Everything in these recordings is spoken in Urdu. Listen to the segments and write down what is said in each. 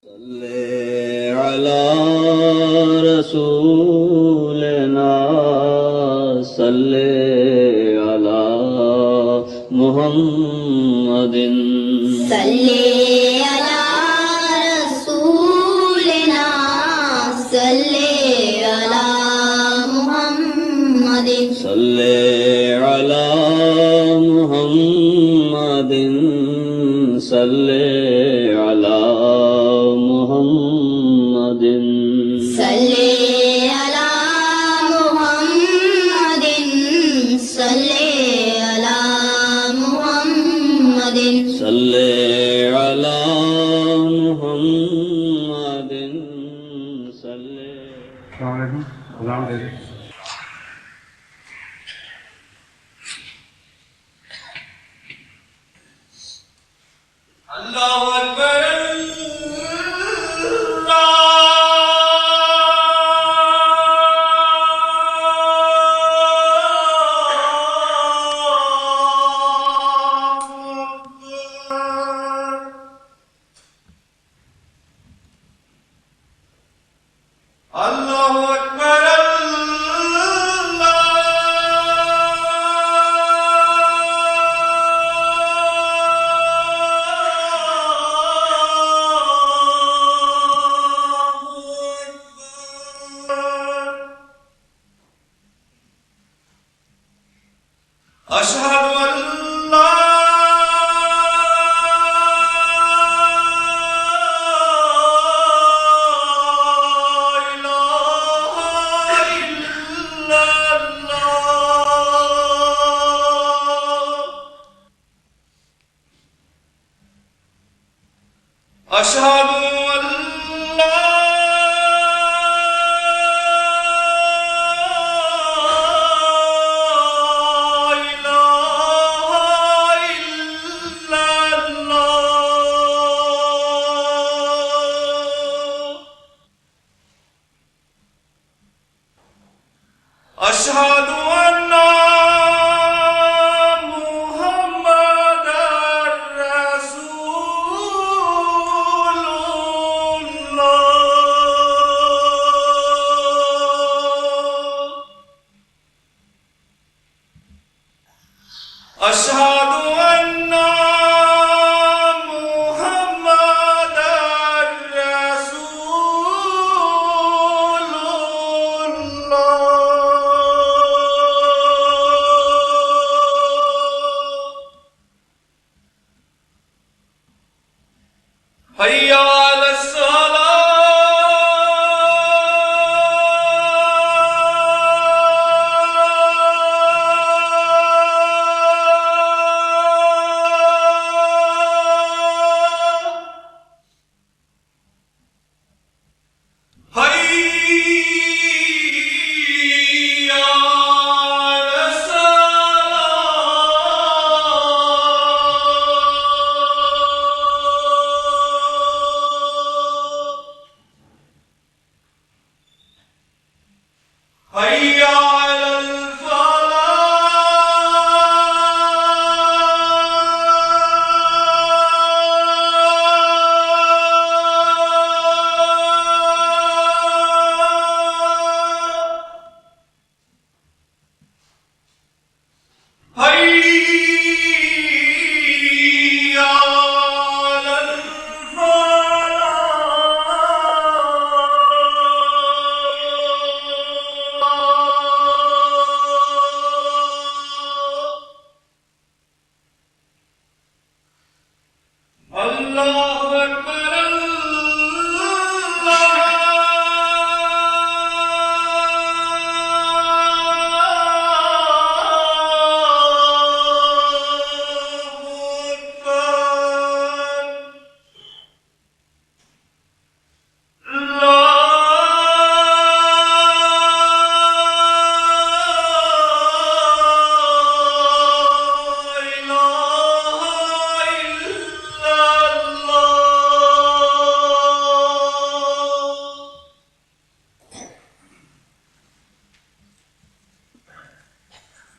صلی علی رسولنا صلی علی محمد صلی علی رسولنا صلی علی محمد صلی علی محمد صلی علی محمد صلی علی محمد صلی علی محمد صلی علی محمد صلی السلام علیکم سلام دے دیں اللہ اکبر اللہ اکبر اشہد ان لا الہ الا اللہ اشہد ان لا اشہد ان محمد رسول اللہ اشہد ان محمد رسول اللہ حی علی الصلاۃ حی علی الصلاۃ حی علی الفلاح حی علی الفلاح اللہ اکبر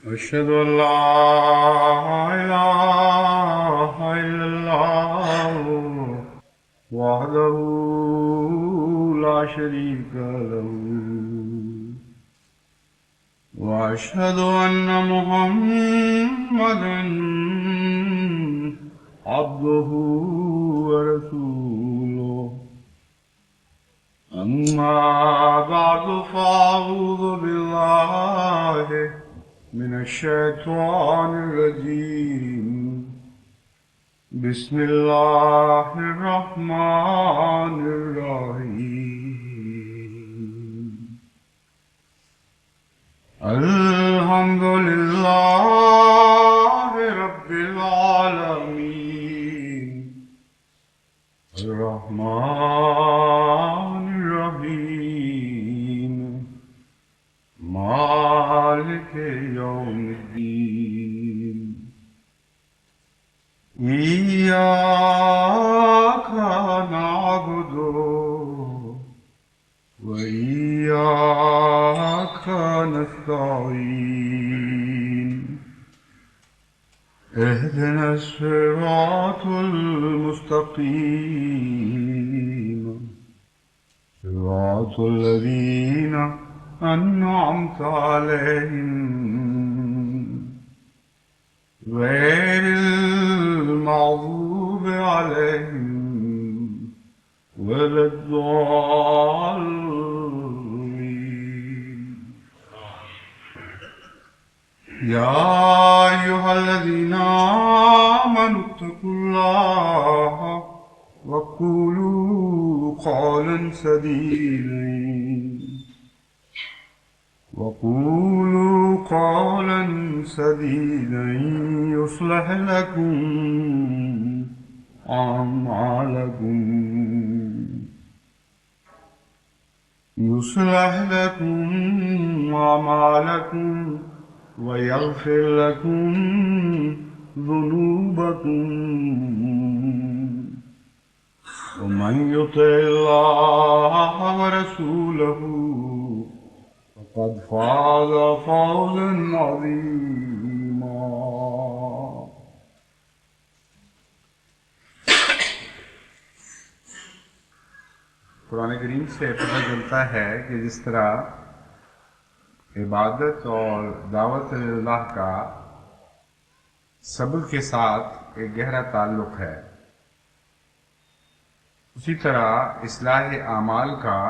اشہد ان لا الہ الا اللہ وحدہ لا شريك له وأشهد أن محمدا عبده ورسوله أما بعد فأعوذ بالله من الشيطان الرجيم بسم الله الرحمن الرحيم الحمد لله رب العالمين الرحمن الرحيم مالك يوم الدين إياك نعبد وإياك نستعين اهدنا الصراط المستقيم صراط الذين أنعمت عليهم غير المغضوب عليهم ولا الضالين يا أيها الذين آمنوا اتقوا الله وقولوا قولا سديدا يصلح لكم أعمالكم ويغفر لكم ذنوبكم ومن يطع الله ورسوله فقد فاز فوزا عظيما. قرآن کریم سے پتہ چلتا ہے کہ جس طرح عبادت اور دعوت اللہ کا صبر کے ساتھ ایک گہرا تعلق ہے، اسی طرح اصلاح اعمال کا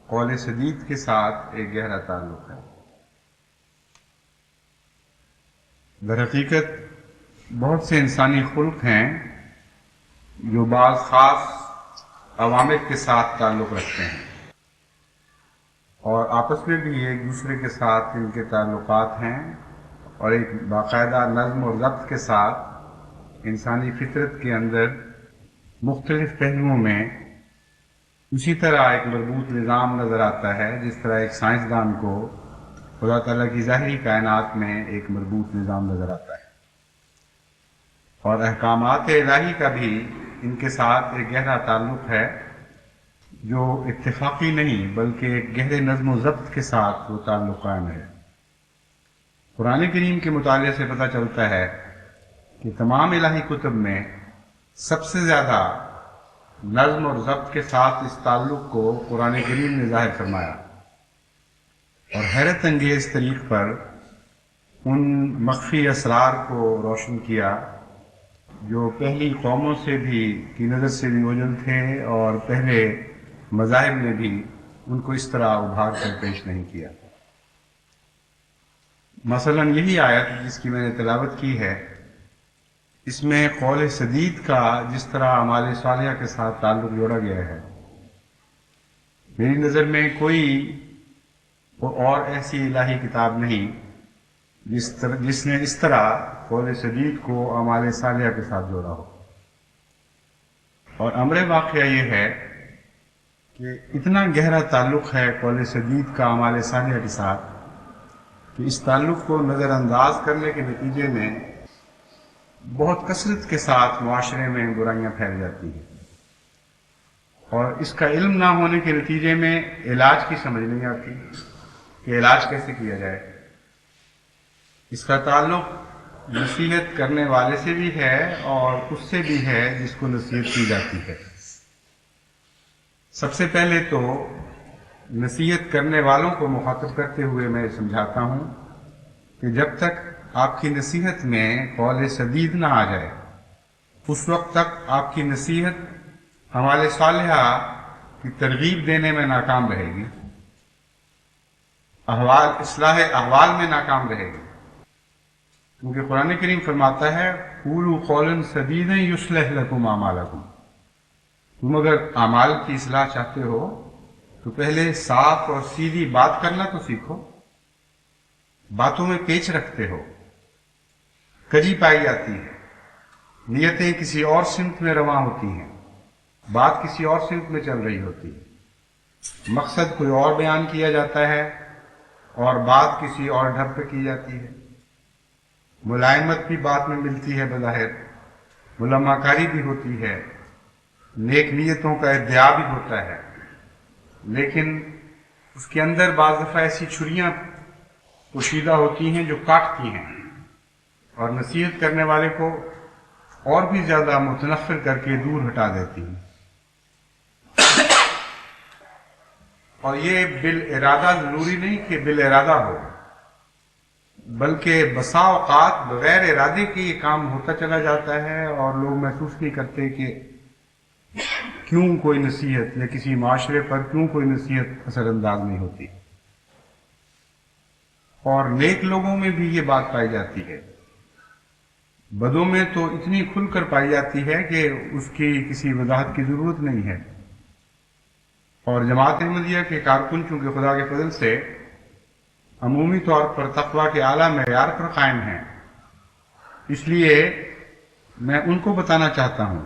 قول سدید کے ساتھ ایک گہرا تعلق ہے۔ در حقیقت بہت سے انسانی خلق ہیں جو بعض خاص عوامل کے ساتھ تعلق رکھتے ہیں اور آپس میں بھی ایک دوسرے کے ساتھ ان کے تعلقات ہیں، اور ایک باقاعدہ نظم و ضبط کے ساتھ انسانی فطرت کے اندر مختلف پہلوؤں میں اسی طرح ایک مربوط نظام نظر آتا ہے جس طرح ایک سائنسدان کو خدا تعالیٰ کی ظاہری کائنات میں ایک مربوط نظام نظر آتا ہے، اور احکامات الہی کا بھی ان کے ساتھ ایک گہرا تعلق ہے جو اتفاقی نہیں بلکہ ایک گہرے نظم و ضبط کے ساتھ وہ تعلق قائم ہے۔ قرآن کریم کے مطالعے سے پتہ چلتا ہے کہ تمام الہی کتب میں سب سے زیادہ نظم اور ضبط کے ساتھ اس تعلق کو قرآن کریم نے ظاہر فرمایا اور حیرت انگیز طریق پر ان مخفی اسرار کو روشن کیا جو پہلی قوموں سے بھی کی نظر سے بھی اوجھل تھے اور پہلے مذاہب نے بھی ان کو اس طرح ابھار کر پیش نہیں کیا۔ مثلا یہی آیت جس کی میں نے تلاوت کی ہے، اس میں قول سدید کا جس طرح اعمال صالحہ کے ساتھ تعلق جوڑا گیا ہے، میری نظر میں کوئی اور ایسی الہی کتاب نہیں جس نے اس طرح قول سدید کو اعمال صالحہ کے ساتھ جوڑا ہو۔ اور امر واقعہ یہ ہے کہ اتنا گہرا تعلق ہے قول سدید کا اعمال صالحہ کے ساتھ کہ اس تعلق کو نظر انداز کرنے کے نتیجے میں بہت کثرت کے ساتھ معاشرے میں برائیاں پھیل جاتی ہیں، اور اس کا علم نہ ہونے کے نتیجے میں علاج کی سمجھ نہیں آتی کہ علاج کیسے کیا جائے۔ اس کا تعلق نصیحت کرنے والے سے بھی ہے اور اس سے بھی ہے جس کو نصیحت کی جاتی ہے۔ سب سے پہلے تو نصیحت کرنے والوں کو مخاطب کرتے ہوئے میں سمجھاتا ہوں کہ جب تک آپ کی نصیحت میں قول سدید نہ آ جائے اس وقت تک آپ کی نصیحت اعمال صالحہ کی ترغیب دینے میں ناکام رہے گی، اصلاح احوال میں ناکام رہے گی، کیونکہ قرآن کریم فرماتا ہے قولوا قولا سدیدا یصلح لکم اعمالکم۔ تم اگر اعمال کی اصلاح چاہتے ہو تو پہلے صاف اور سیدھی بات کرنا تو سیکھو۔ باتوں میں پیچ رکھتے ہو، کجی پائی جاتی ہے، نیتیں کسی اور سمت میں رواں ہوتی ہیں، بات کسی اور سمت میں چل رہی ہوتی ہے، مقصد کوئی اور بیان کیا جاتا ہے اور بات کسی اور ڈھب پہ کی جاتی ہے، ملائمت بھی بات میں ملتی ہے، بظاہر ملامہ کاری بھی ہوتی ہے، نیک نیتوں کا ادعا بھی ہوتا ہے، لیکن اس کے اندر بعض دفعہ ایسی چھریاں پوشیدہ ہوتی ہیں جو کاٹتی ہیں اور نصیحت کرنے والے کو اور بھی زیادہ متنفر کر کے دور ہٹا دیتی ہیں۔ اور یہ بالارادہ ضروری نہیں کہ بالارادہ ہو، بلکہ بسا اوقات بغیر ارادے کے یہ کام ہوتا چلا جاتا ہے اور لوگ محسوس نہیں کرتے کہ کیوں کوئی نصیحت یا کسی معاشرے پر کیوں کوئی نصیحت اثر انداز نہیں ہوتی۔ اور نیک لوگوں میں بھی یہ بات پائی جاتی ہے، بدوں میں تو اتنی کھل کر پائی جاتی ہے کہ اس کی کسی وضاحت کی ضرورت نہیں ہے۔ اور جماعت احمدیہ کے کارکن چونکہ خدا کے فضل سے عمومی طور پر تقویٰ کے اعلیٰ معیار پر قائم ہیں، اس لیے میں ان کو بتانا چاہتا ہوں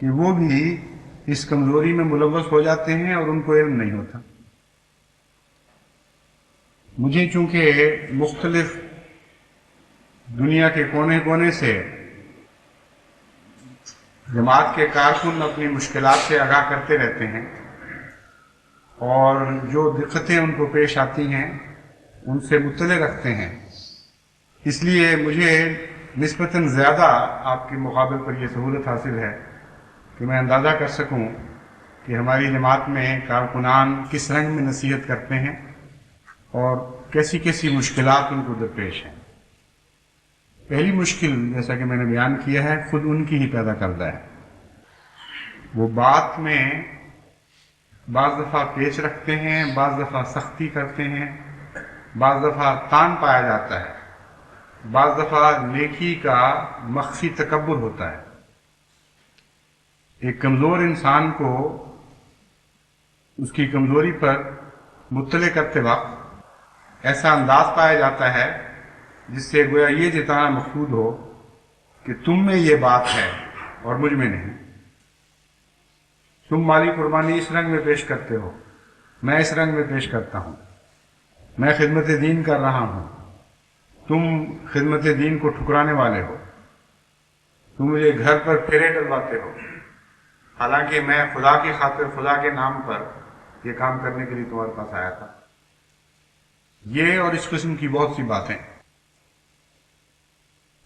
کہ وہ بھی اس کمزوری میں ملوث ہو جاتے ہیں اور ان کو علم نہیں ہوتا۔ مجھے چونکہ مختلف دنیا کے کونے کونے سے جماعت کے کارکن اپنی مشکلات سے آگاہ کرتے رہتے ہیں اور جو دقتیں ان کو پیش آتی ہیں ان سے مطلع رکھتے ہیں، اس لیے مجھے نسبتاً زیادہ آپ کے مقابل پر یہ سہولت حاصل ہے کہ میں اندازہ کر سکوں کہ ہماری جماعت میں کارکنان کس رنگ میں نصیحت کرتے ہیں اور کیسی کیسی مشکلات ان کو درپیش ہیں۔ پہلی مشکل جیسا کہ میں نے بیان کیا ہے خود ان کی ہی پیدا کردہ ہے۔ وہ بات میں بعض دفعہ پیچ رکھتے ہیں، بعض دفعہ سختی کرتے ہیں، بعض دفعہ تان پایا جاتا ہے، بعض دفعہ نیکی کا مخفی تکبر ہوتا ہے۔ ایک کمزور انسان کو اس کی کمزوری پر مطلع کرتے وقت ایسا انداز پایا جاتا ہے جس سے گویا یہ جتانا مقصود ہو کہ تم میں یہ بات ہے اور مجھ میں نہیں، تم مالی قربانی اس رنگ میں پیش کرتے ہو، میں اس رنگ میں پیش کرتا ہوں، میں خدمت دین کر رہا ہوں، تم خدمت دین کو ٹھکرانے والے ہو، تم مجھے گھر پر پھیرے ڈلواتے ہو، حالانکہ میں خدا کی خاطر خدا کے نام پر یہ کام کرنے کے لیے تمہارے پاس آیا تھا۔ یہ اور اس قسم کی بہت سی باتیں،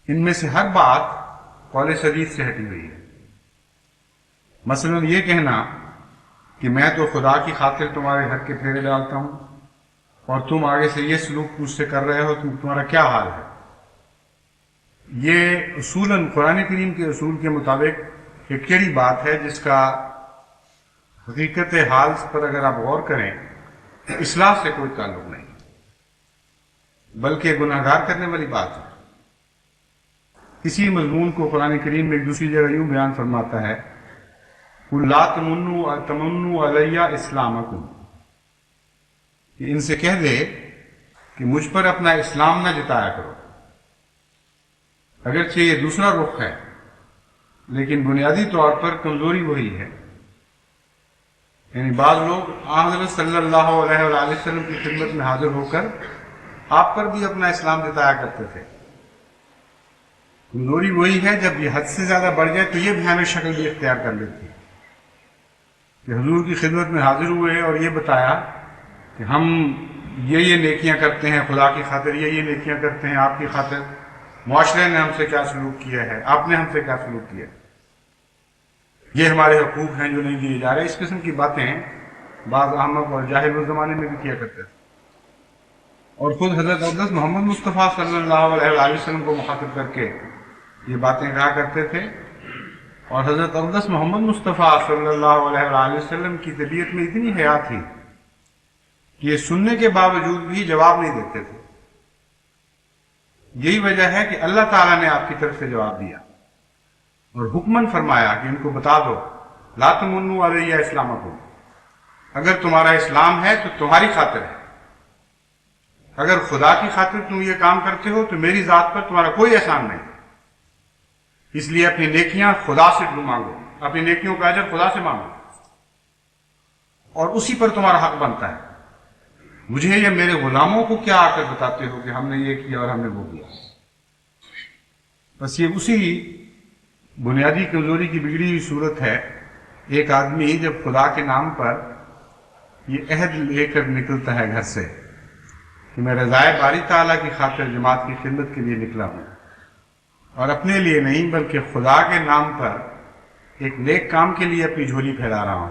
ان میں سے ہر بات قول سدید سے ہٹی ہوئی ہے۔ مثلا یہ کہنا کہ میں تو خدا کی خاطر تمہارے گھر کے پھیرے ڈالتا ہوں اور تم آگے سے یہ سلوک مجھ سے کر رہے ہو، تمہارا کیا حال ہے؟ یہ اصولاً قرآن کریم کے اصول کے مطابق ایک کیڑی بات ہے جس کا حقیقت حال پر اگر آپ غور کریں تو اصلاح سے کوئی تعلق نہیں، بلکہ گناہ گار کرنے والی بات ہے۔ اسی مضمون کو قرآن کریم میں ایک دوسری جگہ یوں بیان فرماتا ہے قُل لَا تَمُنُّوا عَلَيَّ إِسْلَامَكُمْ، کہ ان سے کہہ دے کہ مجھ پر اپنا اسلام نہ جتایا کرو۔ اگرچہ یہ دوسرا رخ ہے لیکن بنیادی طور پر کمزوری وہی ہے۔ یعنی بعض لوگ حضرت صلی اللہ علیہ وآلہ وسلم کی خدمت میں حاضر ہو کر آپ پر بھی اپنا اسلام جتایا کرتے تھے۔ کمزوری وہی ہے جب یہ حد سے زیادہ بڑھ جائے تو یہ بھیانک شکل بھی اختیار کر لیتی ہے کہ حضور کی خدمت میں حاضر ہوئے اور یہ بتایا کہ ہم یہ نیکیاں کرتے ہیں خدا کی خاطر، یہ نیکیاں کرتے ہیں آپ کی خاطر، معاشرے نے ہم سے کیا سلوک کیا ہے، آپ نے ہم سے کیا سلوک کیا ہے۔ یہ ہمارے حقوق ہیں جو نہیں دیے جا رہے. اس قسم کی باتیں بعض احمق اور جاہل اس زمانے میں بھی کیا کرتے تھے. اور خود حضرت اقدس محمد مصطفیٰ صلی اللہ علیہ وآلہ وسلم کو مخاطب کر کے یہ باتیں کہا کرتے تھے. اور حضرت اقدس محمد مصطفیٰ صلی اللہ علیہ وآلہ وسلم کی طبیعت میں اتنی حیا تھی کہ یہ سننے کے باوجود بھی جواب نہیں دیتے تھے. یہی وجہ ہے کہ اللہ تعالیٰ نے آپ کی طرف سے جواب دیا اور حکمن فرمایا کہ ان کو بتا دو لا تمنوا علیہ اسلامکم، اگر تمہارا اسلام ہے تو تمہاری خاطر ہے. اگر خدا کی خاطر تم یہ کام کرتے ہو تو میری ذات پر تمہارا کوئی احسان نہیں. اس لیے اپنی نیکیاں خدا سے مانگو، اپنی نیکیوں کا اجر خدا سے مانگو اور اسی پر تمہارا حق بنتا ہے. مجھے یا میرے غلاموں کو کیا آ کر بتاتے ہو کہ ہم نے یہ کیا اور ہم نے وہ کیا. بس یہ اسی بنیادی کمزوری کی بگڑی ہوئی صورت ہے. ایک آدمی جب خدا کے نام پر یہ عہد لے کر نکلتا ہے گھر سے کہ میں رضائے باری تعالیٰ کی خاطر جماعت کی خدمت کے لیے نکلا ہوں اور اپنے لیے نہیں بلکہ خدا کے نام پر ایک نیک کام کے لیے اپنی جھولی پھیلا رہا ہوں،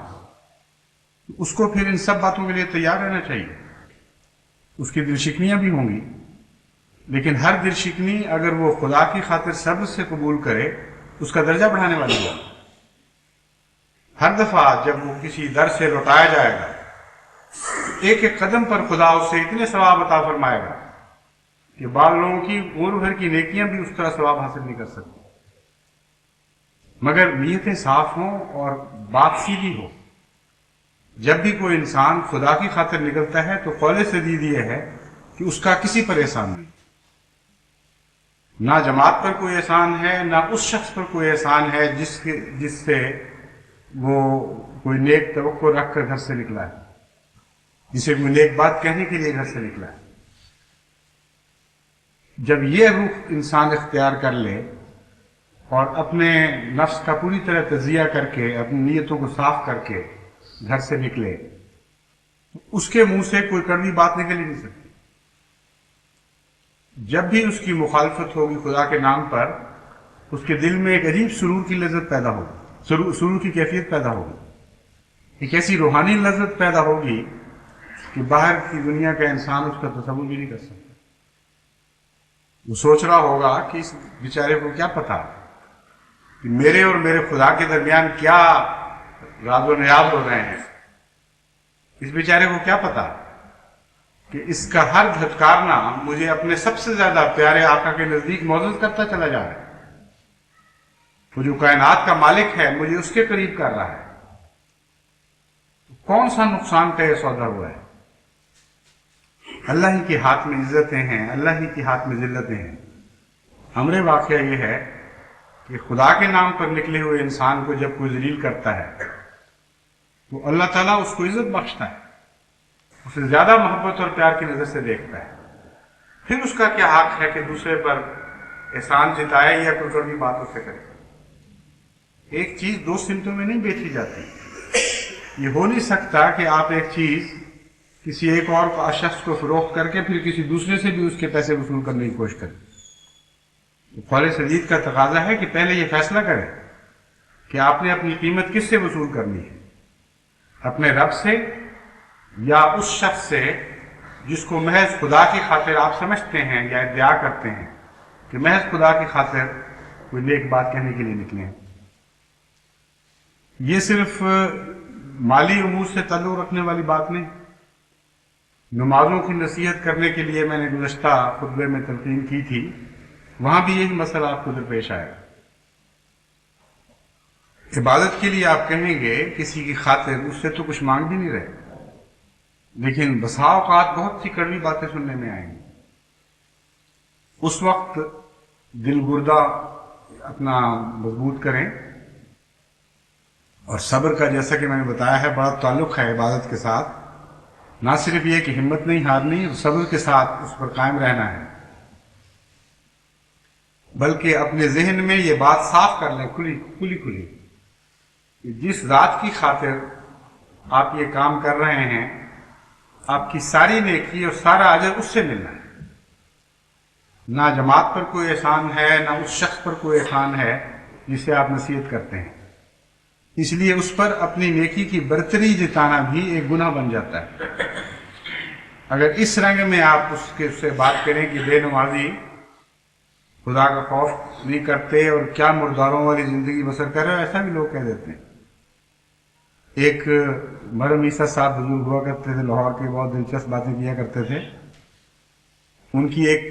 اس کو پھر ان سب باتوں کے لیے تیار رہنا چاہیے. اس کی دل شکنیاں بھی ہوں گی، لیکن ہر دل شکنی اگر وہ خدا کی خاطر صبر سے قبول کرے اس کا درجہ بڑھانے والی ہے. ہر دفعہ جب وہ کسی در سے لوٹایا جائے گا ایک ایک قدم پر خدا اس سے اتنے ثواب عطا فرمائے گا کہ بعض لوگوں کی عمر بھر کی نیکیاں بھی اس طرح ثواب حاصل نہیں کر سکتی. مگر نیتیں صاف ہوں اور بات سیدھی ہو. جب بھی کوئی انسان خدا کی خاطر نکلتا ہے تو قول سدید یہ ہے کہ اس کا کسی پر احسان نہیں، نہ جماعت پر کوئی احسان ہے نہ اس شخص پر کوئی احسان ہے جس سے وہ کوئی نیک توقع رکھ کر گھر سے نکلا ہے، جسے کوئی نیک بات کہنے کے لیے گھر سے نکلا ہے. جب یہ روح انسان اختیار کر لے اور اپنے نفس کا پوری طرح تجزیہ کر کے اپنی نیتوں کو صاف کر کے گھر سے نکلے، اس کے منہ سے کوئی کڑوی بات نکل ہی نہیں سکتی. جب بھی اس کی مخالفت ہوگی خدا کے نام پر اس کے دل میں ایک عجیب سرور کی لذت پیدا ہوگی، سرور کی کیفیت پیدا ہوگی. ایک ایسی روحانی لذت پیدا ہوگی کہ باہر کی دنیا کا انسان اس کا تصور بھی نہیں کر سکتا. وہ سوچ رہا ہوگا کہ اس بیچارے کو کیا پتا کہ میرے اور میرے خدا کے درمیان کیا راز و نیاز ہو رہے ہیں. اس بیچارے کو کیا پتا کہ اس کا ہر دھتکارنا مجھے اپنے سب سے زیادہ پیارے آقا کے نزدیک معزز کرتا چلا جا رہا ہے. وہ جو کائنات کا مالک ہے مجھے اس کے قریب کر رہا ہے. کون سا نقصان کا یہ سودا ہوا ہے؟ اللہ ہی کے ہاتھ میں عزتیں ہیں، اللہ ہی کے ہاتھ میں ذلتیں ہیں. امر واقعہ یہ ہے کہ خدا کے نام پر نکلے ہوئے انسان کو جب کوئی ذلیل کرتا ہے تو اللہ تعالیٰ اس کو عزت بخشتا ہے، اسے زیادہ محبت اور پیار کی نظر سے دیکھتا ہے. پھر اس کا کیا حق ہے کہ دوسرے پر احسان جتائے یا کوئی کڑوی بات اسے کرے. ایک چیز دو سمتوں میں نہیں بیچی جاتی. یہ ہو نہیں سکتا کہ آپ ایک چیز کسی ایک اور شخص کو فروخت کر کے پھر کسی دوسرے سے بھی اس کے پیسے وصول کرنے کی کوشش کریں. قول سدید کا تقاضا ہے کہ پہلے یہ فیصلہ کریں کہ آپ نے اپنی قیمت کس سے وصول کرنی ہے، اپنے رب سے یا اس شخص سے جس کو محض خدا کی خاطر آپ سمجھتے ہیں یا ادعا کرتے ہیں کہ محض خدا کی خاطر کوئی نیک بات کہنے کے لیے نکلے ہیں. یہ صرف مالی امور سے تعلق رکھنے والی بات نہیں. نمازوں کی نصیحت کرنے کے لیے میں نے گزشتہ خطبے میں تلقین کی تھی، وہاں بھی یہی مسئلہ آپ کو درپیش آئے. عبادت کے لیے آپ کہیں گے کسی کی خاطر، اس سے تو کچھ مانگ بھی نہیں رہے، لیکن بسا اوقات بہت سی کڑوی باتیں سننے میں آئیں گی. اس وقت دل گردہ اپنا مضبوط کریں اور صبر کا، جیسا کہ میں نے بتایا ہے، بڑا تعلق ہے عبادت کے ساتھ. نہ صرف یہ کہ ہمت نہیں ہارنی اور صبر کے ساتھ اس پر قائم رہنا ہے، بلکہ اپنے ذہن میں یہ بات صاف کر لیں کھلی کہ جس ذات کی خاطر آپ یہ کام کر رہے ہیں آپ کی ساری نیکی اور سارا اجر اس سے ملنا ہے. نہ جماعت پر کوئی احسان ہے، نہ اس شخص پر کوئی احسان ہے جسے آپ نصیحت کرتے ہیں. اس لیے اس پر اپنی نیکی کی برتری جتانا بھی ایک گناہ بن جاتا ہے۔ اگر اس رنگ میں آپ اس سے بات کریں کہ بے نمازی خدا کا خوف نہیں کرتے اور کیا مرداروں والی زندگی بسر کر رہے ہو، ایسا بھی لوگ کہہ دیتے ہیں۔ ایک مرحوم عیسیٰ صاحب بزرگ ہوا کرتے تھے لاہور کے، بہت دلچسپ باتیں کیا کرتے تھے۔ ان کی ایک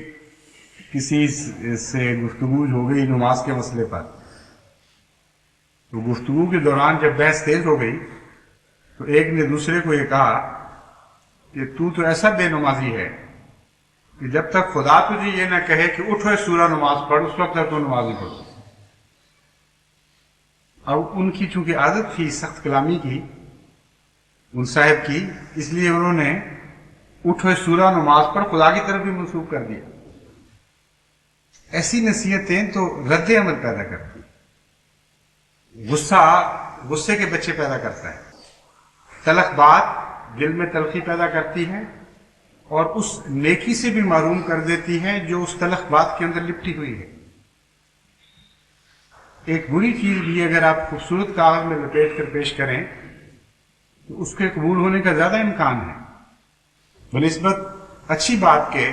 کسی سے گفتگو ہو گئی نماز کے مسئلے پر، تو گفتگو کے دوران جب بحث تیز ہو گئی تو ایک نے دوسرے کو یہ کہا کہ تو ایسا بے نمازی ہے کہ جب تک خدا تجھے یہ نہ کہے کہ اٹھو سورہ نماز پڑھ، اس وقت تک تو نماز نہیں پڑھو۔ اب ان کی چونکہ عادت تھی سخت کلامی کی ان صاحب کی، اس لیے انہوں نے اٹھو سورہ نماز پڑھ خدا کی طرف بھی منسوخ کر دیا۔ ایسی نصیحتیں تو رد عمل پیدا کرتی، غصے کے بچے پیدا کرتا ہے، تلخ بات دل میں تلخی پیدا کرتی ہے اور اس نیکی سے بھی محروم کر دیتی ہے جو اس تلخ بات کے اندر لپٹی ہوئی ہے۔ ایک بری چیز بھی اگر آپ خوبصورت کاغذ میں لپیٹ کر پیش کریں تو اس کے قبول ہونے کا زیادہ امکان ہے بنسبت اچھی بات کے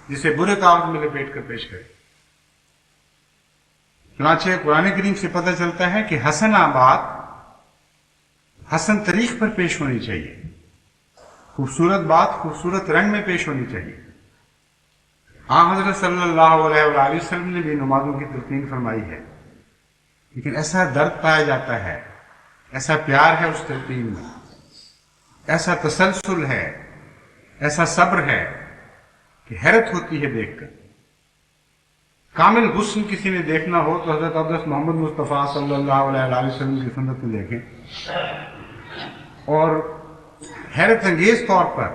جسے برے کاغذ میں لپیٹ کر پیش کریں۔ چنانچہ قرآن کریم سے پتہ چلتا ہے کہ حسن بات حسن طریق پر پیش ہونی چاہیے، خوبصورت بات خوبصورت رنگ میں پیش ہونی چاہیے۔ حضرت صلی اللہ علیہ وآلہ وسلم نے بھی نمازوں کی تلقین فرمائی ہے، لیکن ایسا درد پایا جاتا ہے، ایسا پیار ہے اس تلقین میں، ایسا تسلسل ہے، ایسا صبر ہے کہ حیرت ہوتی ہے دیکھ کر۔ کامل غسل کسی نے دیکھنا ہو تو حضرت اقدس محمد مصطفیٰ صلی اللہ علیہ وسلم کی سنت میں دیکھیں، اور حیرت انگیز طور پر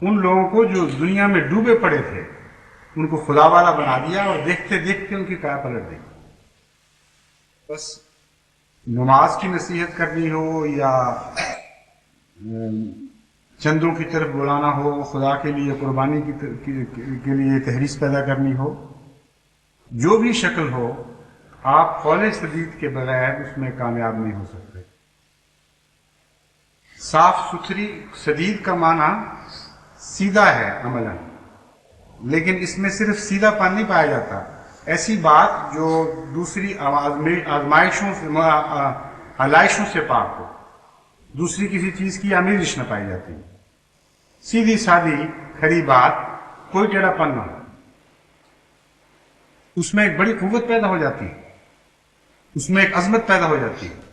ان لوگوں کو جو دنیا میں ڈوبے پڑے تھے ان کو خدا والا بنا دیا اور دیکھتے دیکھتے ان کی کیا پلٹ دی۔ بس نماز کی نصیحت کرنی ہو یا چندوں کی طرف بلانا ہو، خدا کے لیے قربانی کے لیے تحریص پیدا کرنی ہو، جو بھی شکل ہو، آپ قول سدید کے بغیر اس میں کامیاب نہیں ہو سکتے۔ صاف ستھری سدید کا معنی سیدھا ہے عملاً، لیکن اس میں صرف سیدھا پن نہیں پایا جاتا، ایسی بات جو دوسری آزمائشوں سے علائشوں سے پاک ہو، دوسری کسی چیز کی آمیزش نہ پائی جاتی، سیدھی سادی کھری بات، کوئی ٹیڑھا پن نہ ہو، اس میں ایک بڑی قوت پیدا ہو جاتی ہے، اس میں ایک عظمت پیدا ہو جاتی ہے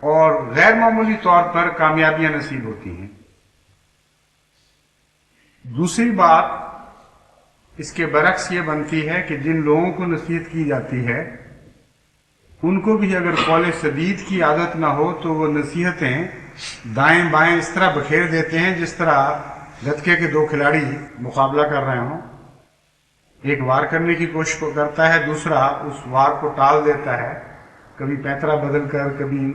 اور غیر معمولی طور پر کامیابیاں نصیب ہوتی ہیں۔ دوسری بات اس کے برعکس یہ بنتی ہے کہ جن لوگوں کو نصیحت کی جاتی ہے ان کو بھی اگر قول سدید کی عادت نہ ہو تو وہ نصیحتیں دائیں بائیں اس طرح بکھیر دیتے ہیں جس طرح گتکے کے دو کھلاڑی مقابلہ کر رہے ہوں، ایک وار کرنے کی کوشش کرتا ہے، دوسرا اس وار کو ٹال دیتا ہے، کبھی پیترا بدل کر، کبھی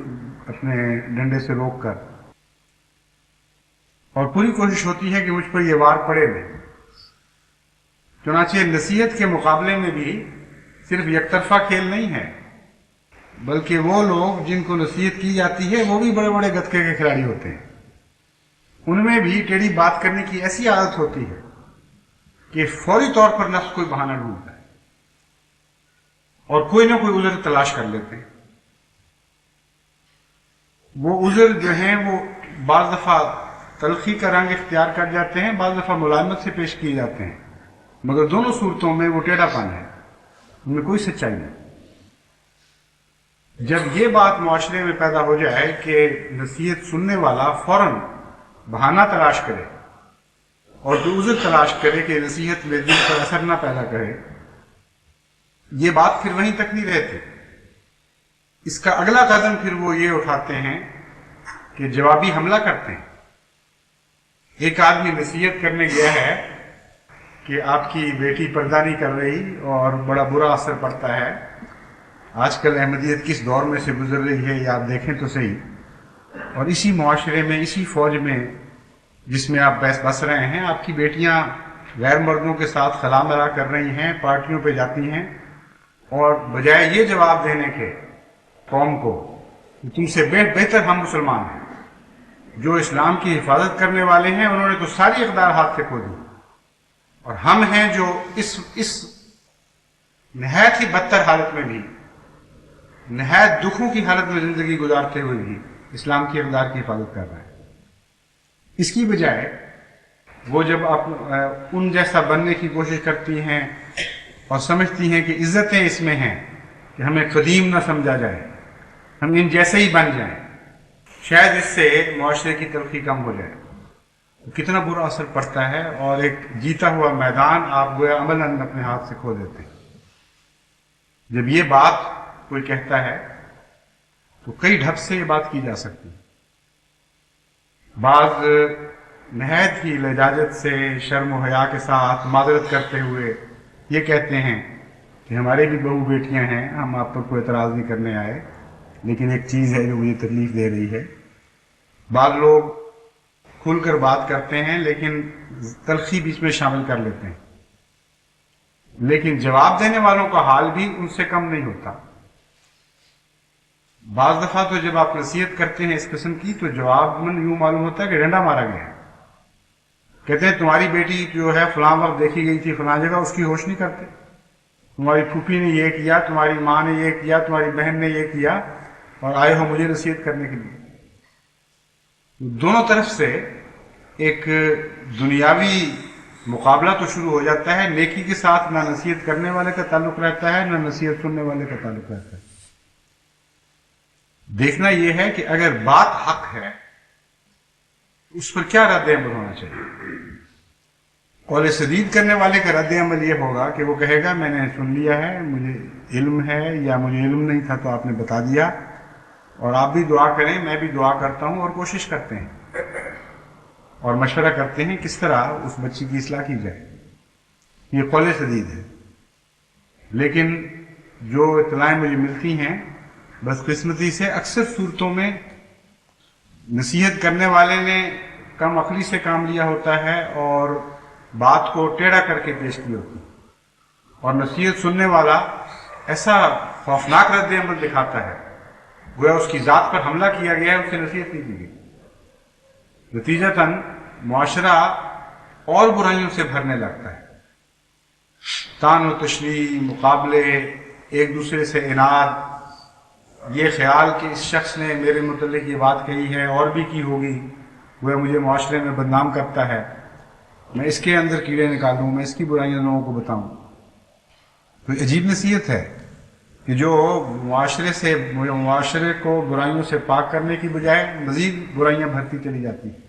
اپنے ڈنڈے سے روک کر، اور پوری کوشش ہوتی ہے کہ مجھ پر یہ وار پڑے نہیں۔ چنانچہ نصیحت کے مقابلے میں بھی صرف یک طرفہ کھیل نہیں ہے، بلکہ وہ لوگ جن کو نصیحت کی جاتی ہے وہ بھی بڑے بڑے گتکے کے کھلاڑی ہوتے ہیں، ان میں بھی ٹیڑھی بات کرنے کی ایسی عادت ہوتی ہے کہ فوری طور پر نفس کوئی بہانہ ڈھونڈتا ہے اور کوئی نہ کوئی عذر تلاش کر لیتے ہیں۔ وہ عذر جو ہیں وہ بعض دفعہ تلخی کا رنگ اختیار کر جاتے ہیں، بعض دفعہ ملائمت سے پیش کیے جاتے ہیں، مگر دونوں صورتوں میں وہ ٹیڑھا پن ہے، ان میں کوئی سچائی نہیں۔ جب یہ بات معاشرے میں پیدا ہو جائے کہ نصیحت سننے والا فوراً بہانہ تلاش کرے اور جو عذر تلاش کرے کہ نصیحت میں دل پر اثر نہ پیدا کرے، یہ بات پھر وہیں تک نہیں رہتی۔ اس کا اگلا قدم پھر وہ یہ اٹھاتے ہیں کہ جوابی حملہ کرتے ہیں۔ ایک آدمی نصیحت کرنے گیا ہے کہ آپ کی بیٹی پردہ نہیں کر رہی اور بڑا برا اثر پڑتا ہے، آج کل احمدیت کس دور میں سے گزر رہی ہے یہ آپ دیکھیں تو صحیح، اور اسی معاشرے میں، اسی فوج میں جس میں آپ بس رہے ہیں، آپ کی بیٹیاں غیر مردوں کے ساتھ خلا ملا کر رہی ہیں، پارٹیوں پہ جاتی ہیں، اور بجائے یہ جواب دینے کے قوم کو کہ تم سے بہتر ہم مسلمان ہیں، جو اسلام کی حفاظت کرنے والے ہیں انہوں نے تو ساری اقدار ہاتھ سے کھو دی، اور ہم ہیں جو اس نہایت ہی بدتر حالت میں بھی، نہایت دکھوں کی حالت میں زندگی گزارتے ہوئے بھی اسلام کی اقدار کی حفاظت کر رہے ہیں۔ اس کی بجائے وہ جب آپ ان جیسا بننے کی کوشش کرتی ہیں اور سمجھتی ہیں کہ عزتیں اس میں ہیں کہ ہمیں قدیم نہ سمجھا جائے، ہم ان جیسے ہی بن جائیں، شاید اس سے معاشرے کی تلخی کم ہو جائے، تو کتنا برا اثر پڑتا ہے، اور ایک جیتا ہوا میدان آپ گویا عملاً اپنے ہاتھ سے کھو دیتے ہیں۔ جب یہ بات کوئی کہتا ہے تو کئی ڈھب سے یہ بات کی جا سکتی ہے۔ بعض نہایت ہی لجاجت سے، شرم و حیا کے ساتھ معذرت کرتے ہوئے یہ کہتے ہیں کہ ہمارے بھی بہو بیٹیاں ہیں، ہم آپ پر کوئی اعتراض نہیں کرنے آئے، لیکن ایک چیز ہے جو مجھے تکلیف دے رہی ہے۔ بعض لوگ کھل کر بات کرتے ہیں لیکن تلخی بیچ میں شامل کر لیتے ہیں، لیکن جواب دینے والوں کا حال بھی ان سے کم نہیں ہوتا۔ بعض دفعہ تو جب آپ نصیحت کرتے ہیں اس قسم کی تو جواب من یوں معلوم ہوتا ہے کہ ڈنڈا مارا گیا ہے۔ کہتے ہیں تمہاری بیٹی جو ہے فلاں وقت دیکھی گئی تھی فلاں جگہ، اس کی ہوش نہیں کرتے، تمہاری پھوپھی نے یہ کیا، تمہاری ماں نے یہ کیا، تمہاری بہن نے یہ کیا، اور آئے ہو مجھے نصیحت کرنے کے لیے۔ دونوں طرف سے ایک دنیاوی مقابلہ تو شروع ہو جاتا ہے، نیکی کے ساتھ نہ نصیحت کرنے والے کا تعلق رہتا ہے نہ نصیحت سننے والے کا تعلق رہتا ہے۔ دیکھنا یہ ہے کہ اگر بات حق ہے اس پر کیا رد عمل ہونا چاہیے۔ قول سدید کرنے والے کا رد عمل یہ ہوگا کہ وہ کہے گا میں نے سن لیا ہے، مجھے علم ہے، یا مجھے علم نہیں تھا تو آپ نے بتا دیا، اور آپ بھی دعا کریں، میں بھی دعا کرتا ہوں، اور کوشش کرتے ہیں اور مشورہ کرتے ہیں کس طرح اس بچی کی اصلاح کی جائے۔ یہ قول سدید ہے۔ لیکن جو اطلاعیں مجھے ملتی ہیں بدقسمتی سے اکثر صورتوں میں نصیحت کرنے والے نے کم عقلی سے کام لیا ہوتا ہے اور بات کو ٹیڑھا کر کے پیش کی ہوتی ہے، اور نصیحت سننے والا ایسا خوفناک رد عمل دکھاتا ہے گویا اس کی ذات پر حملہ کیا گیا ہے، اسے نصیحت نہیں کی گئی۔ نتیجتاً معاشرہ اور برائیوں سے بھرنے لگتا ہے، تان و تشنیع، مقابلے، ایک دوسرے سے اناد، یہ خیال کہ اس شخص نے میرے متعلق یہ بات کہی ہے اور بھی کی ہوگی، وہ مجھے معاشرے میں بدنام کرتا ہے، میں اس کے اندر کیڑے نکالوں، میں اس کی برائیاں لوگوں کو بتاؤں۔ تو عجیب نصیحت ہے کہ جو معاشرے کو برائیوں سے پاک کرنے کی بجائے مزید برائیاں بھرتی چلی جاتی ہیں۔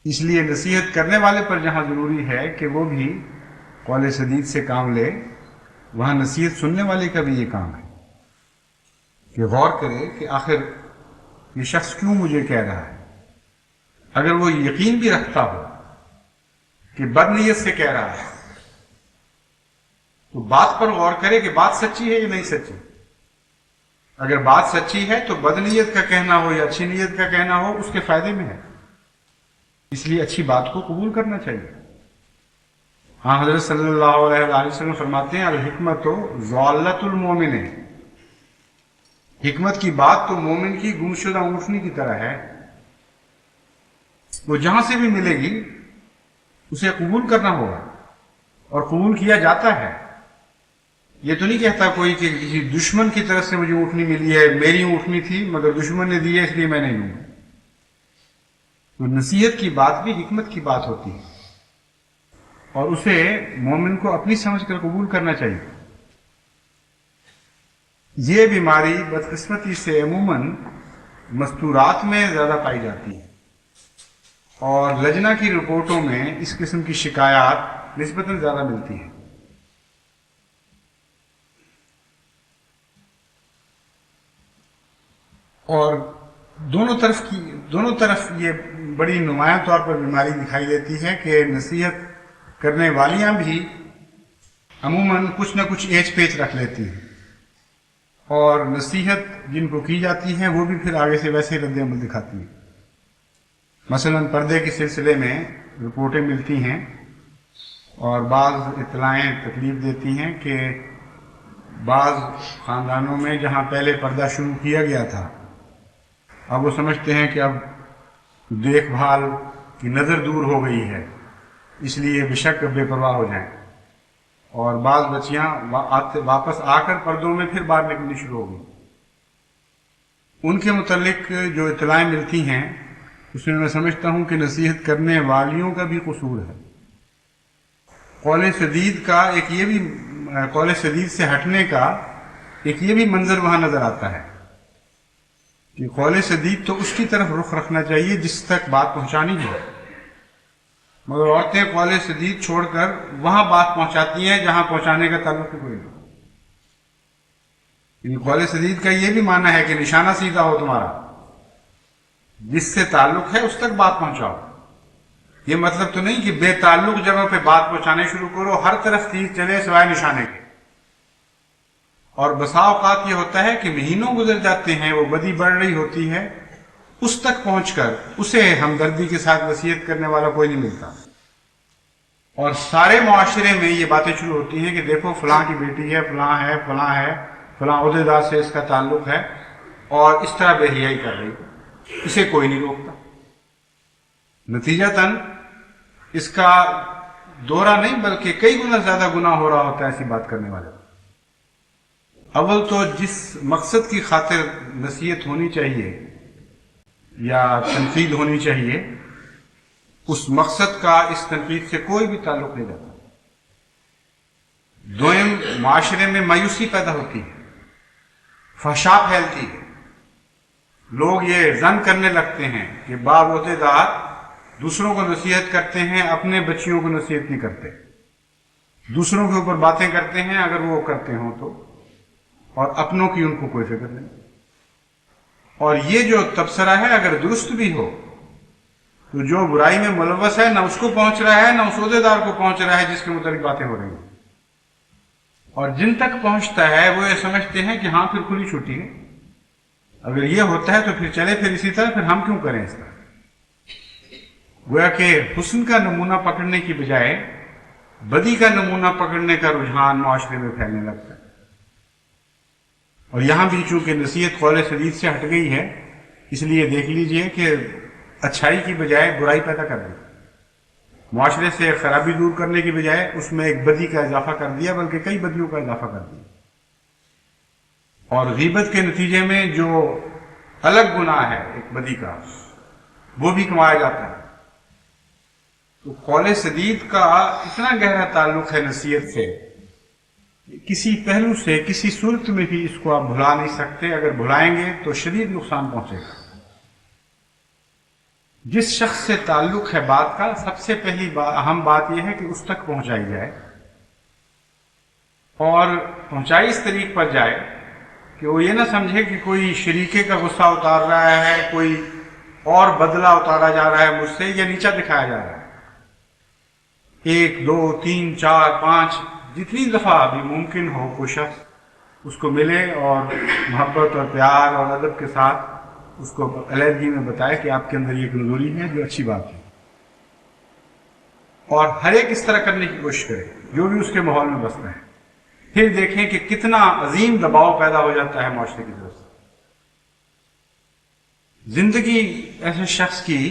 اس لیے نصیحت کرنے والے پر جہاں ضروری ہے کہ وہ بھی قول سدید سے کام لے، وہاں نصیحت سننے والے کا بھی یہ کام ہے کہ غور کرے کہ آخر یہ شخص کیوں مجھے کہہ رہا ہے۔ اگر وہ یقین بھی رکھتا ہو کہ بد نیت سے کہہ رہا ہے تو بات پر غور کرے کہ بات سچی ہے یا نہیں سچی۔ اگر بات سچی ہے تو بد نیت کا کہنا ہو یا اچھی نیت کا کہنا ہو اس کے فائدے میں ہے، اس لیے اچھی بات کو قبول کرنا چاہیے۔ ہاں حضرت صلی اللہ علیہ وآلہ وسلم فرماتے ہیں الحکمت ضالۃ المومن، حکمت کی بات تو مومن کی گمشدہ اونٹنی کی طرح ہے، وہ جہاں سے بھی ملے گی اسے قبول کرنا ہوگا، اور قبول کیا جاتا ہے۔ یہ تو نہیں کہتا کوئی کہ کسی دشمن کی طرف سے مجھے اونٹنی ملی ہے، میری اونٹنی تھی مگر دشمن نے دی ہے اس لیے میں نہیں لوں گا۔ تو نصیحت کی بات بھی حکمت کی بات ہوتی ہے، اور اسے مومن کو اپنی سمجھ کر قبول کرنا چاہیے۔ یہ بیماری بدقسمتی سے عموماً مستورات میں زیادہ پائی جاتی ہے، اور لجنہ کی رپورٹوں میں اس قسم کی شکایات نسبتاً زیادہ ملتی ہیں۔ اور دونوں طرف یہ بڑی نمایاں طور پر بیماری دکھائی دیتی ہے کہ نصیحت کرنے والیاں بھی عموماً کچھ نہ کچھ ایچ پیچ رکھ لیتی ہیں، اور نصیحت جن کو کی جاتی ہے وہ بھی پھر آگے سے ویسے رد عمل دکھاتی ہیں۔ مثلاً پردے کے سلسلے میں رپورٹیں ملتی ہیں اور بعض اطلاعیں تکلیف دیتی ہیں کہ بعض خاندانوں میں جہاں پہلے پردہ شروع کیا گیا تھا، اب وہ سمجھتے ہیں کہ اب دیکھ بھال کی نظر دور ہو گئی ہے، اس لیے بے شک بے پرواہ ہو جائیں، اور بعض بچیاں واپس آ کر پردوں میں پھر باہر نکلنی شروع ہو گئی۔ ان کے متعلق جو اطلاعیں ملتی ہیں اس میں سمجھتا ہوں کہ نصیحت کرنے والیوں کا بھی قصور ہے۔ قول سدید کا ایک یہ بھی قول سدید سے ہٹنے کا ایک یہ بھی منظر وہاں نظر آتا ہے کہ قول سدید تو اس کی طرف رخ رکھنا چاہیے جس تک بات پہنچانی ہے، مگر عورتیں قول سدید چھوڑ کر وہاں بات پہنچاتی ہیں جہاں پہنچانے کا تعلق کوئی نہیں۔ یعنی قول سدید کا یہ بھی معنی ہے کہ نشانہ سیدھا ہو تمہارا، جس سے تعلق ہے اس تک بات پہنچاؤ۔ یہ مطلب تو نہیں کہ بے تعلق جگہ پہ بات پہنچانے شروع کرو، ہر طرف تیر چلے سوائے نشانے کے۔ اور بسا اوقات یہ ہوتا ہے کہ مہینوں گزر جاتے ہیں، وہ بدی بڑھ رہی ہوتی ہے، اس تک پہنچ کر اسے ہمدردی کے ساتھ نصیحت کرنے والا کوئی نہیں ملتا، اور سارے معاشرے میں یہ باتیں شروع ہوتی ہیں کہ دیکھو فلاں کی بیٹی ہے، فلاں ہے، فلاں ہے، فلاں عہدیدار سے اس کا تعلق ہے، اور اس طرح بے حیائی کر رہی ہے، اسے کوئی نہیں روکتا۔ نتیجتاً اس کا دورہ نہیں بلکہ کئی گنا زیادہ گناہ ہو رہا ہوتا ہے ایسی بات کرنے والے۔ اول تو جس مقصد کی خاطر نصیحت ہونی چاہیے یا تنقید ہونی چاہیے، اس مقصد کا اس تنقید سے کوئی بھی تعلق نہیں رہتا۔ دوئم، معاشرے میں مایوسی پیدا ہوتی ہے، فحشا پھیلتی ہے، لوگ یہ ظن کرنے لگتے ہیں کہ باب عہدیدار دوسروں کو نصیحت کرتے ہیں، اپنے بچیوں کو نصیحت نہیں کرتے، دوسروں کے اوپر باتیں کرتے ہیں اگر وہ کرتے ہوں تو، اور اپنوں کی ان کو کوئی فکر نہیں۔ اور یہ جو تبصرہ ہے اگر درست بھی ہو تو جو برائی میں ملوث ہے نہ اس کو پہنچ رہا ہے نہ اس عہدیدار کو پہنچ رہا ہے جس کے متعلق باتیں ہو رہی ہیں، اور جن تک پہنچتا ہے وہ یہ سمجھتے ہیں کہ ہاں پھر کھلی چھٹی ہے، اگر یہ ہوتا ہے تو پھر چلے پھر اسی طرح، پھر ہم کیوں کریں اس طرح۔ گویا کہ حسن کا نمونہ پکڑنے کی بجائے بدی کا نمونہ پکڑنے کا رجحان معاشرے میں پھیلنے لگتا ہے، اور یہاں بھی چونکہ نصیحت قول سدید سے ہٹ گئی ہے اس لیے دیکھ لیجئے کہ اچھائی کی بجائے برائی پیدا کر دی، معاشرے سے خرابی دور کرنے کی بجائے اس میں ایک بدی کا اضافہ کر دیا، بلکہ کئی بدیوں کا اضافہ کر دیا، اور غیبت کے نتیجے میں جو الگ گناہ ہے ایک بدی کا وہ بھی کمایا جاتا ہے۔ تو قول سدید کا اتنا گہرا تعلق ہے نصیحت سے، کسی پہلو سے کسی صورت میں بھی اس کو آپ بھلا نہیں سکتے، اگر بھلائیں گے تو شدید نقصان پہنچے گا۔ جس شخص سے تعلق ہے بات کا، سب سے پہلی اہم بات یہ ہے کہ اس تک پہنچائی جائے، اور پہنچائی اس طریق پر جائے کہ وہ یہ نہ سمجھے کہ کوئی شریکے کا غصہ اتار رہا ہے، کوئی اور بدلہ اتارا جا رہا ہے مجھ سے، یا نیچا دکھایا جا رہا ہے۔ 1 2 3 4 5 جتنی دفعہ بھی ممکن ہو کوئی شخص اس کو ملے اور محبت اور پیار اور ادب کے ساتھ اس کو علیحدگی میں بتائے کہ آپ کے اندر یہ کمزوری ہے جو اچھی بات ہے، اور ہر ایک اس طرح کرنے کی کوشش کرے جو بھی اس کے ماحول میں بستا ہے۔ پھر دیکھیں کہ کتنا عظیم دباؤ پیدا ہو جاتا ہے معاشرے کی طرف سے۔ زندگی ایسے شخص کی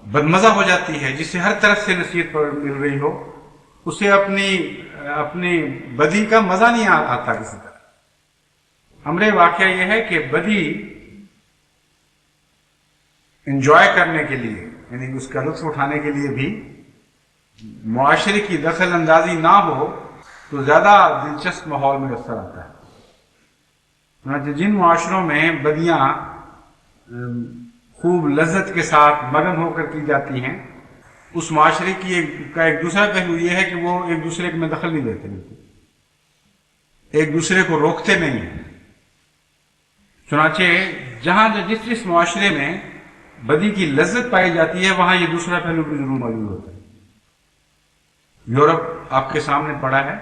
بدمزہ ہو جاتی ہے جسے ہر طرف سے نصیحت مل رہی ہو، اسے اپنی بدی کا مزہ نہیں آتا کسی طرح۔ امر واقعہ یہ ہے کہ بدی انجوائے کرنے کے لیے، یعنی اس کا لطف اٹھانے کے لیے بھی معاشرے کی دخل اندازی نہ ہو تو زیادہ دلچسپ ماحول میں اثر آتا ہے۔ چنانچہ جن معاشروں میں بدیاں خوب لذت کے ساتھ مگن ہو کر کی جاتی ہیں، اس معاشرے کی ایک دوسرا پہلو یہ ہے کہ وہ ایک دوسرے میں دخل نہیں دیتے، ایک دوسرے کو روکتے نہیں ہیں۔ چنانچہ جہاں جس معاشرے میں بدی کی لذت پائی جاتی ہے وہاں یہ دوسرا پہلو بھی ضرور موجود ہوتا ہے۔ یورپ آپ کے سامنے پڑا ہے،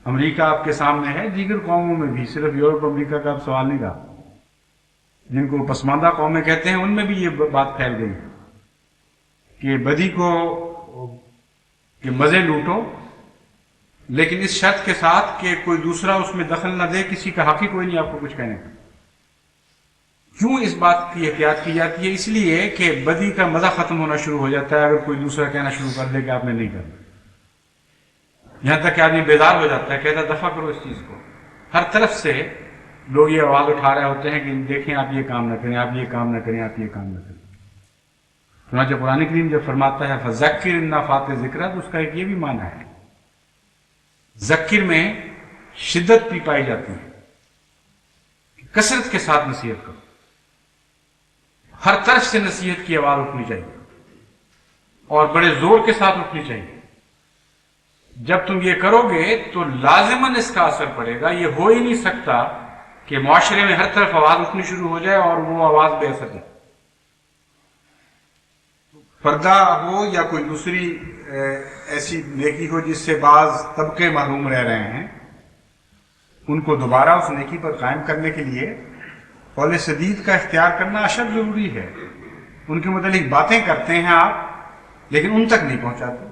امریکہ آپ کے سامنے ہے، دیگر قوموں میں بھی، صرف یورپ امریکہ کا اب سوال نہیں رہا، جن کو پسماندہ قومیں کہتے ہیں ان میں بھی یہ بات پھیل گئی کہ بدی کو کہ مزے لوٹو، لیکن اس شرط کے ساتھ کہ کوئی دوسرا اس میں دخل نہ دے، کسی کا حق ہی کوئی نہیں آپ کو کچھ کہنے کا۔ کیوں اس بات کی احتیاط کی جاتی ہے؟ اس لیے کہ بدی کا مزہ ختم ہونا شروع ہو جاتا ہے اگر کوئی دوسرا کہنا شروع کر دے کہ آپ نے نہیں کرنا، یہاں تک کہ آدمی بیدار ہو جاتا ہے، کہتا ہے دفع کرو اس چیز کو۔ ہر طرف سے لوگ یہ آواز اٹھا رہے ہوتے ہیں کہ دیکھیں آپ یہ کام نہ کریں، آپ یہ کام نہ کریں، آپ یہ کام نہ کریں۔ چنانچہ قرآن کریم جب فرماتا ہے فذکر ان نفعت ذکرہ، تو اس کا ایک یہ بھی معنی ہے، ذکر میں شدت بھی پائی جاتی ہے، کثرت کے ساتھ نصیحت کرو، ہر طرف سے نصیحت کی آواز اٹھنی چاہیے اور بڑے زور کے ساتھ اٹھنی چاہیے۔ جب تم یہ کرو گے تو لازماً اس کا اثر پڑے گا۔ یہ ہو ہی نہیں سکتا کہ معاشرے میں ہر طرف آواز اٹھنی شروع ہو جائے اور وہ آواز بے اثر جائے۔ پردہ ہو یا کوئی دوسری ایسی نیکی ہو جس سے بعض طبقے محروم رہ رہے ہیں، ان کو دوبارہ اس نیکی پر قائم کرنے کے لیے قول سدید کا اختیار کرنا اشد ضروری ہے۔ ان کے متعلق باتیں کرتے ہیں آپ، لیکن ان تک نہیں پہنچاتے۔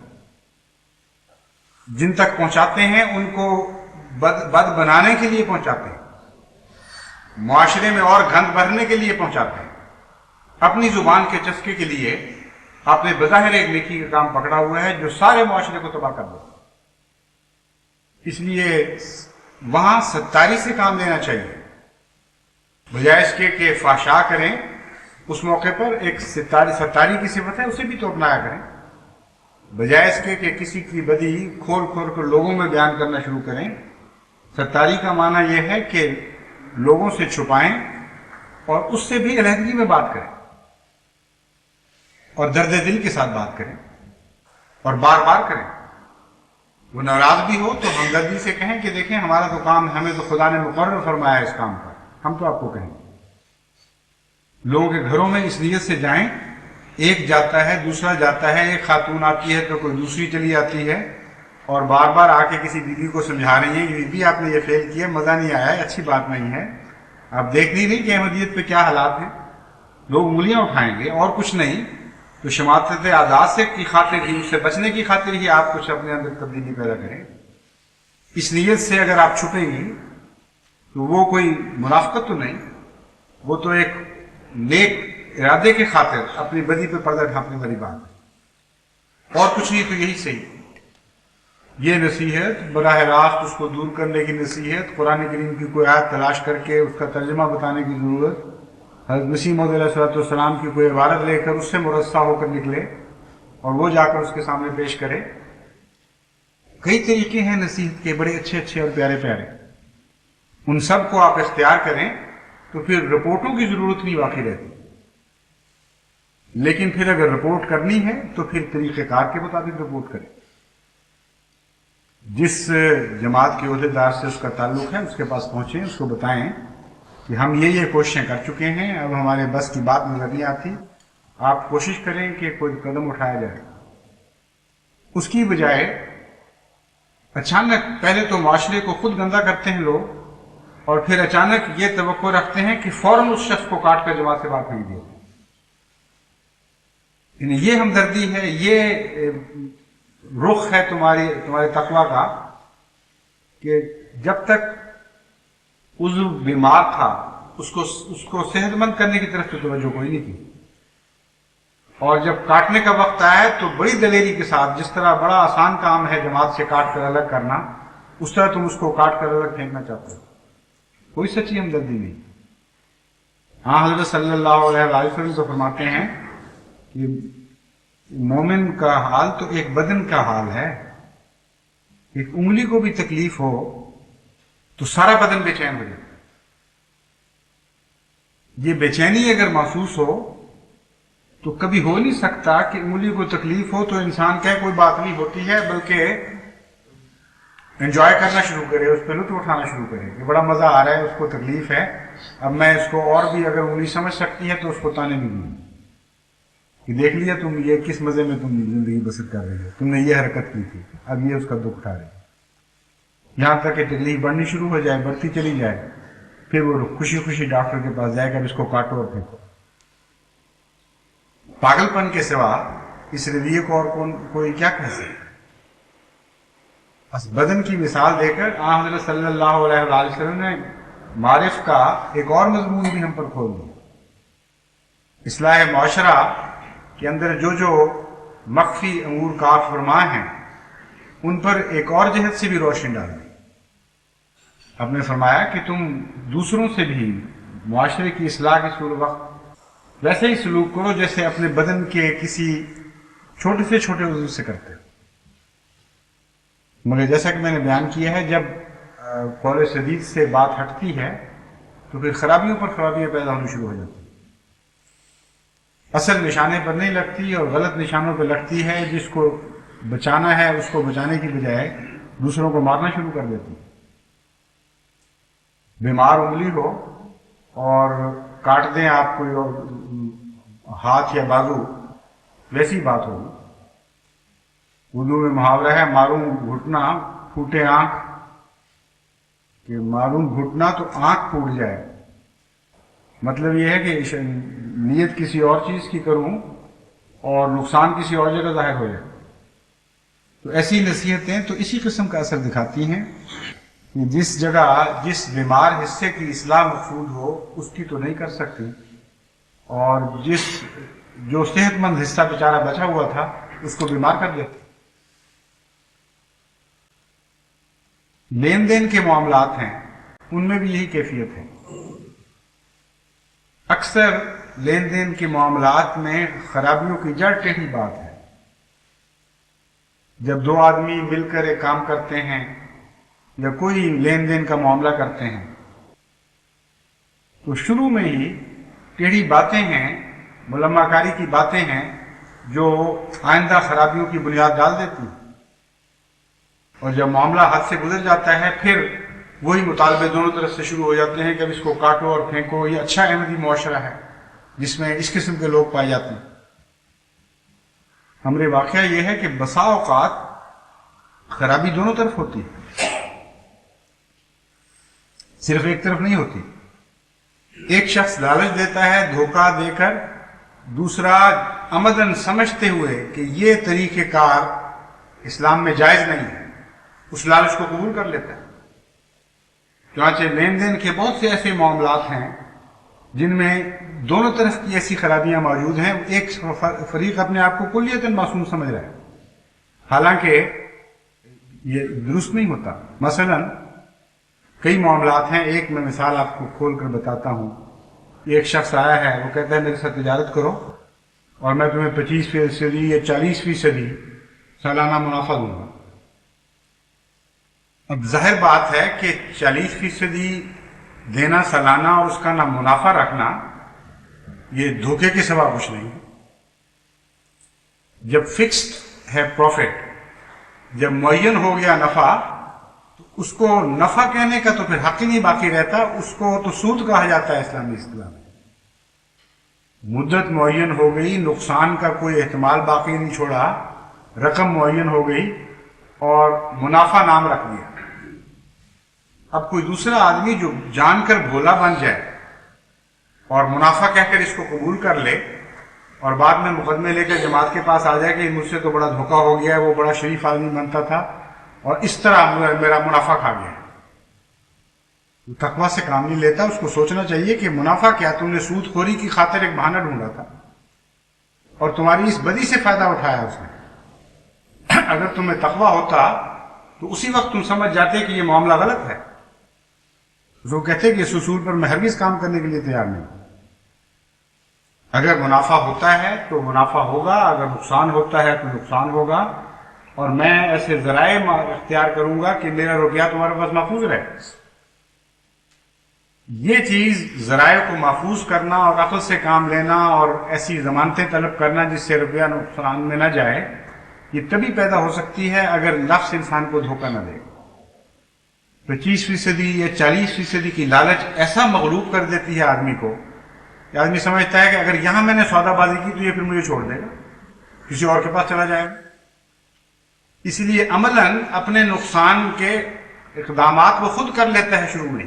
جن تک پہنچاتے ہیں ان کو بد بنانے کے لیے پہنچاتے ہیں، معاشرے میں اور گند بھرنے کے لیے پہنچاتے ہیں، اپنی زبان کے چسکے کے لیے آپ نے بظاہر ایک نیکی کا کام پکڑا ہوا ہے جو سارے معاشرے کو تباہ کر دے۔ اس لیے وہاں ستاری سے کام لینا چاہیے، بجائے اس کے کہ فحشا کریں۔ اس موقع پر ایک ستاری کی صفت ہے، اسے بھی تو اپنایا کریں، بجائے اس کے کہ کسی کی بدی کھول کھول کر لوگوں میں بیان کرنا شروع کریں۔ ستاری کا معنی یہ ہے کہ لوگوں سے چھپائیں اور اس سے بھی علیحدگی میں بات کریں اور درد دل کے ساتھ بات کریں اور بار بار کریں۔ وہ ناراض بھی ہو تو ہمدردی سے کہیں کہ دیکھیں ہمارا تو کام، ہمیں تو خدا نے مقرر فرمایا اس کام پر، ہم تو آپ کو کہیں گے۔ لوگوں کے گھروں میں اس نیت سے جائیں، ایک جاتا ہے دوسرا جاتا ہے، ایک خاتون آتی ہے تو کوئی دوسری چلی آتی ہے اور بار بار آ کے کسی بیوی کو سمجھا رہی ہیں کہ بیوی آپ نے یہ فیل کیا، مزہ نہیں آیا، اچھی بات نہیں ہے، آپ دیکھ نہیں رہی کہ احمدیت پہ کیا حالات ہیں۔ لوگ انگلیاں اٹھائیں گے اور کچھ نہیں، تو شماتت عادات سے کی خاطر ہی، اس سے بچنے کی خاطر ہی آپ کچھ اپنے اندر تبدیلی پیدا کریں۔ اس نیت سے اگر آپ چھپیں گی تو وہ کوئی منافقت تو نہیں، وہ تو ایک نیک ارادے کے خاطر اپنی بدی پہ پردہ ڈھانپنے والی بات ہے، اور کچھ نہیں تو یہی صحیح۔ یہ نصیحت براہ راست اس کو دور کرنے کی نصیحت، قرآن کریم کی کوئی آیت تلاش کر کے اس کا ترجمہ بتانے کی ضرورت، حضرت مسیح موعود علیہ الصلوۃ والسلام کی کوئی عبارت لے کر اس سے مرصع ہو کر نکلے اور وہ جا کر اس کے سامنے پیش کرے۔ کئی طریقے ہیں نصیحت کے، بڑے اچھے اچھے اور پیارے پیارے، ان سب کو آپ اختیار کریں تو پھر رپورٹوں کی ضرورت نہیں باقی رہتی۔ لیکن پھر اگر رپورٹ کرنی ہے تو پھر طریقہ کار کے مطابق رپورٹ کریں۔ جس جماعت کے عہدیدار سے اس کا تعلق ہے اس کے پاس پہنچیں، اس کو بتائیں کہ ہم یہ کوششیں کر چکے ہیں، اب ہمارے بس کی بات نظر نہیں آتی، آپ کوشش کریں کہ کوئی قدم اٹھایا جائے۔ اس کی بجائے اچانک پہلے تو معاشرے کو خود گندا کرتے ہیں لوگ، اور پھر اچانک یہ توقع رکھتے ہیں کہ فوراً اس شخص کو کاٹ کر جماعت سے باہر پھینک دیا۔ یعنی یہ ہمدردی ہے، یہ رخ ہے تمہارے تقویٰ کا کہ جب تک عضو بیمار تھا اس کو صحت مند کرنے کی طرف سے توجہ کوئی نہیں تھی، اور جب کاٹنے کا وقت آیا تو بڑی دلیری کے ساتھ، جس طرح بڑا آسان کام ہے جماعت سے کاٹ کر الگ کرنا، اس طرح تم اس کو کاٹ کر الگ پھینکنا چاہتے ہو۔ کوئی سچی ہمدردی نہیں۔ ہاں حضرت صلی اللہ علیہ وسلم تو فرماتے ہیں کہ مومن کا حال تو ایک بدن کا حال ہے، ایک انگلی کو بھی تکلیف ہو تو سارا بدن بے چین ہو جائے۔ یہ بے چینی اگر محسوس ہو تو کبھی ہو نہیں سکتا کہ انگلی کو تکلیف ہو تو انسان کہے کوئی بات نہیں ہوتی ہے، بلکہ انجوائے کرنا شروع کرے، اس پہ لطف اٹھانا شروع کرے کہ بڑا مزہ آ رہا ہے، اس کو تکلیف ہے، اب میں اس کو اور بھی اگر انگلی سمجھ سکتی ہے تو اس کو تانے بھی دوں کہ دیکھ لیا تم یہ کس مزے میں تم زندگی بسر کر رہے ہو، تم نے یہ حرکت کی تھی، اب یہ اس کا دکھ اٹھا رہے ہو، یہاں تک کہ تکلیف بڑھنی شروع ہو جائے، بڑھتی چلی جائے، پھر وہ خوشی خوشی ڈاکٹر کے پاس جائے گا، اس کو کاٹو اور پھینکو۔ پاگل پن کے سوا اس رویے کو اور کوئی کیا کہہ سکتا؟ بس بدن کی مثال دے کر آن حضرت صلی اللہ علیہ وآلہ وسلم نے معرف کا ایک اور مضمون بھی ہم پر کھول دیا. اصلاح معاشرہ کے اندر جو مخفی امور کار فرما ہیں ان پر ایک اور جہت سے بھی روشنی ڈال دی. آپ نے فرمایا کہ تم دوسروں سے بھی معاشرے کی اصلاح کے سول وقت ویسے ہی سلوک کرو جیسے اپنے بدن کے کسی چھوٹے سے چھوٹے عضو سے کرتے ہو. مگر جیسا کہ میں نے بیان کیا ہے، جب قول سدید سے بات ہٹتی ہے تو پھر خرابیوں پر خرابیاں پیدا ہونی شروع ہو جاتی ہیں. اصل نشانے پر نہیں لگتی اور غلط نشانوں پر لگتی ہے. جس کو بچانا ہے اس کو بچانے کی بجائے دوسروں کو مارنا شروع کر دیتی ہے. بیمار انگلی ہو اور کاٹ دیں آپ کوئی ہاتھ یا بازو، ویسی بات ہوگی. اردو میں محاورہ ہے ماروں گھٹنا پھوٹے آنکھ، کہ ماروں گھٹنا تو آنکھ پھوٹ جائے. مطلب یہ ہے کہ نیت کسی اور چیز کی کروں اور نقصان کسی اور جگہ ظاہر ہو جائے. تو ایسی نصیحتیں تو اسی قسم کا اثر دکھاتی ہیں کہ جس جگہ جس بیمار حصے کی اصلاح مقصود ہو اس کی تو نہیں کر سکتی، اور جو صحت مند حصہ بیچارہ بچا ہوا تھا اس کو بیمار کر دیتے. لین دین کے معاملات ہیں ان میں بھی یہی کیفیت ہے. اکثر لین دین کے معاملات میں خرابیوں کی جڑ ٹیڑھی بات ہے. جب دو آدمی مل کر ایک کام کرتے ہیں یا کوئی لین دین کا معاملہ کرتے ہیں تو شروع میں ہی ٹیڑھی باتیں ہیں، ملمہ کاری کی باتیں ہیں جو آئندہ خرابیوں کی بنیاد ڈال دیتی ہیں. اور جب معاملہ ہاتھ سے گزر جاتا ہے پھر وہی مطالبے دونوں طرف سے شروع ہو جاتے ہیں کہ اب اس کو کاٹو اور پھینکو. یہ اچھا احمدی معاشرہ ہے جس میں اس قسم کے لوگ پائے جاتے ہیں. ہمارے واقعہ یہ ہے کہ بسا اوقات خرابی دونوں طرف ہوتی ہے، صرف ایک طرف نہیں ہوتی. ایک شخص لالچ دیتا ہے دھوکہ دے کر، دوسرا عمدن سمجھتے ہوئے کہ یہ طریقہ کار اسلام میں جائز نہیں ہے اس لالچ کو قبول کر لیتا ہے. چنانچہ لین دین کے بہت سے ایسے معاملات ہیں جن میں دونوں طرف کی ایسی خرابیاں موجود ہیں. ایک فریق اپنے آپ کو کلیتاً معصوم سمجھ رہا ہے، حالانکہ یہ درست نہیں ہوتا. مثلا کئی معاملات ہیں، ایک میں مثال آپ کو کھول کر بتاتا ہوں. ایک شخص آیا ہے، وہ کہتا ہے میرے ساتھ تجارت کرو اور میں تمہیں 25% یا 40% سالانہ منافع دوں گا. اب ظاہر بات ہے کہ 40% دینا سالانہ اور اس کا نہ منافع رکھنا یہ دھوکے کے سوا کچھ نہیں. جب فکسڈ ہے پروفٹ، جب معین ہو گیا نفع، تو اس کو نفع کہنے کا تو پھر حق ہی نہیں باقی رہتا. اس کو تو سود کہا جاتا ہے اسلامی اصطلاح میں. مدت معین ہو گئی، نقصان کا کوئی احتمال باقی نہیں چھوڑا، رقم معین ہو گئی اور منافع نام رکھ دیا. اب کوئی دوسرا آدمی جو جان کر بھولا بن جائے اور منافع کہہ کر اس کو قبول کر لے اور بعد میں مقدمے لے کر جماعت کے پاس آ جائے کہ مجھ سے تو بڑا دھوکہ ہو گیا ہے، وہ بڑا شریف آدمی بنتا تھا اور اس طرح میرا منافع کھا گیا. تقویٰ سے کام نہیں لیتا. اس کو سوچنا چاہیے کہ منافع کیا، تم نے سود خوری کی خاطر ایک بہانہ ڈھونڈا تھا اور تمہاری اس بدی سے فائدہ اٹھایا اس نے. اگر تمہیں تقویٰ ہوتا تو اسی وقت تم سمجھ جاتے کہ یہ معاملہ غلط ہے. وہ کہتے کہ اس اصول پر میں ہرگز کام کرنے کے لیے تیار نہیں. اگر منافع ہوتا ہے تو منافع ہوگا، اگر نقصان ہوتا ہے تو نقصان ہوگا، اور میں ایسے ذرائع اختیار کروں گا کہ میرا روپیہ تمہارے پاس محفوظ رہے. یہ چیز ذرائع کو محفوظ کرنا اور عقل سے کام لینا اور ایسی ضمانتیں طلب کرنا جس سے روپیہ نقصان میں نہ جائے، یہ تبھی پیدا ہو سکتی ہے اگر نفس انسان کو دھوکہ نہ دے. 25% یا 40% کی لالچ ایسا مغلوب کر دیتی ہے آدمی کو کہ آدمی سمجھتا ہے کہ اگر یہاں میں نے سودا بازی کی تو یہ پھر مجھے چھوڑ دے گا، کسی اور کے پاس چلا جائے گا. اس لیے عملاً اپنے نقصان کے اقدامات وہ خود کر لیتا ہے شروع میں،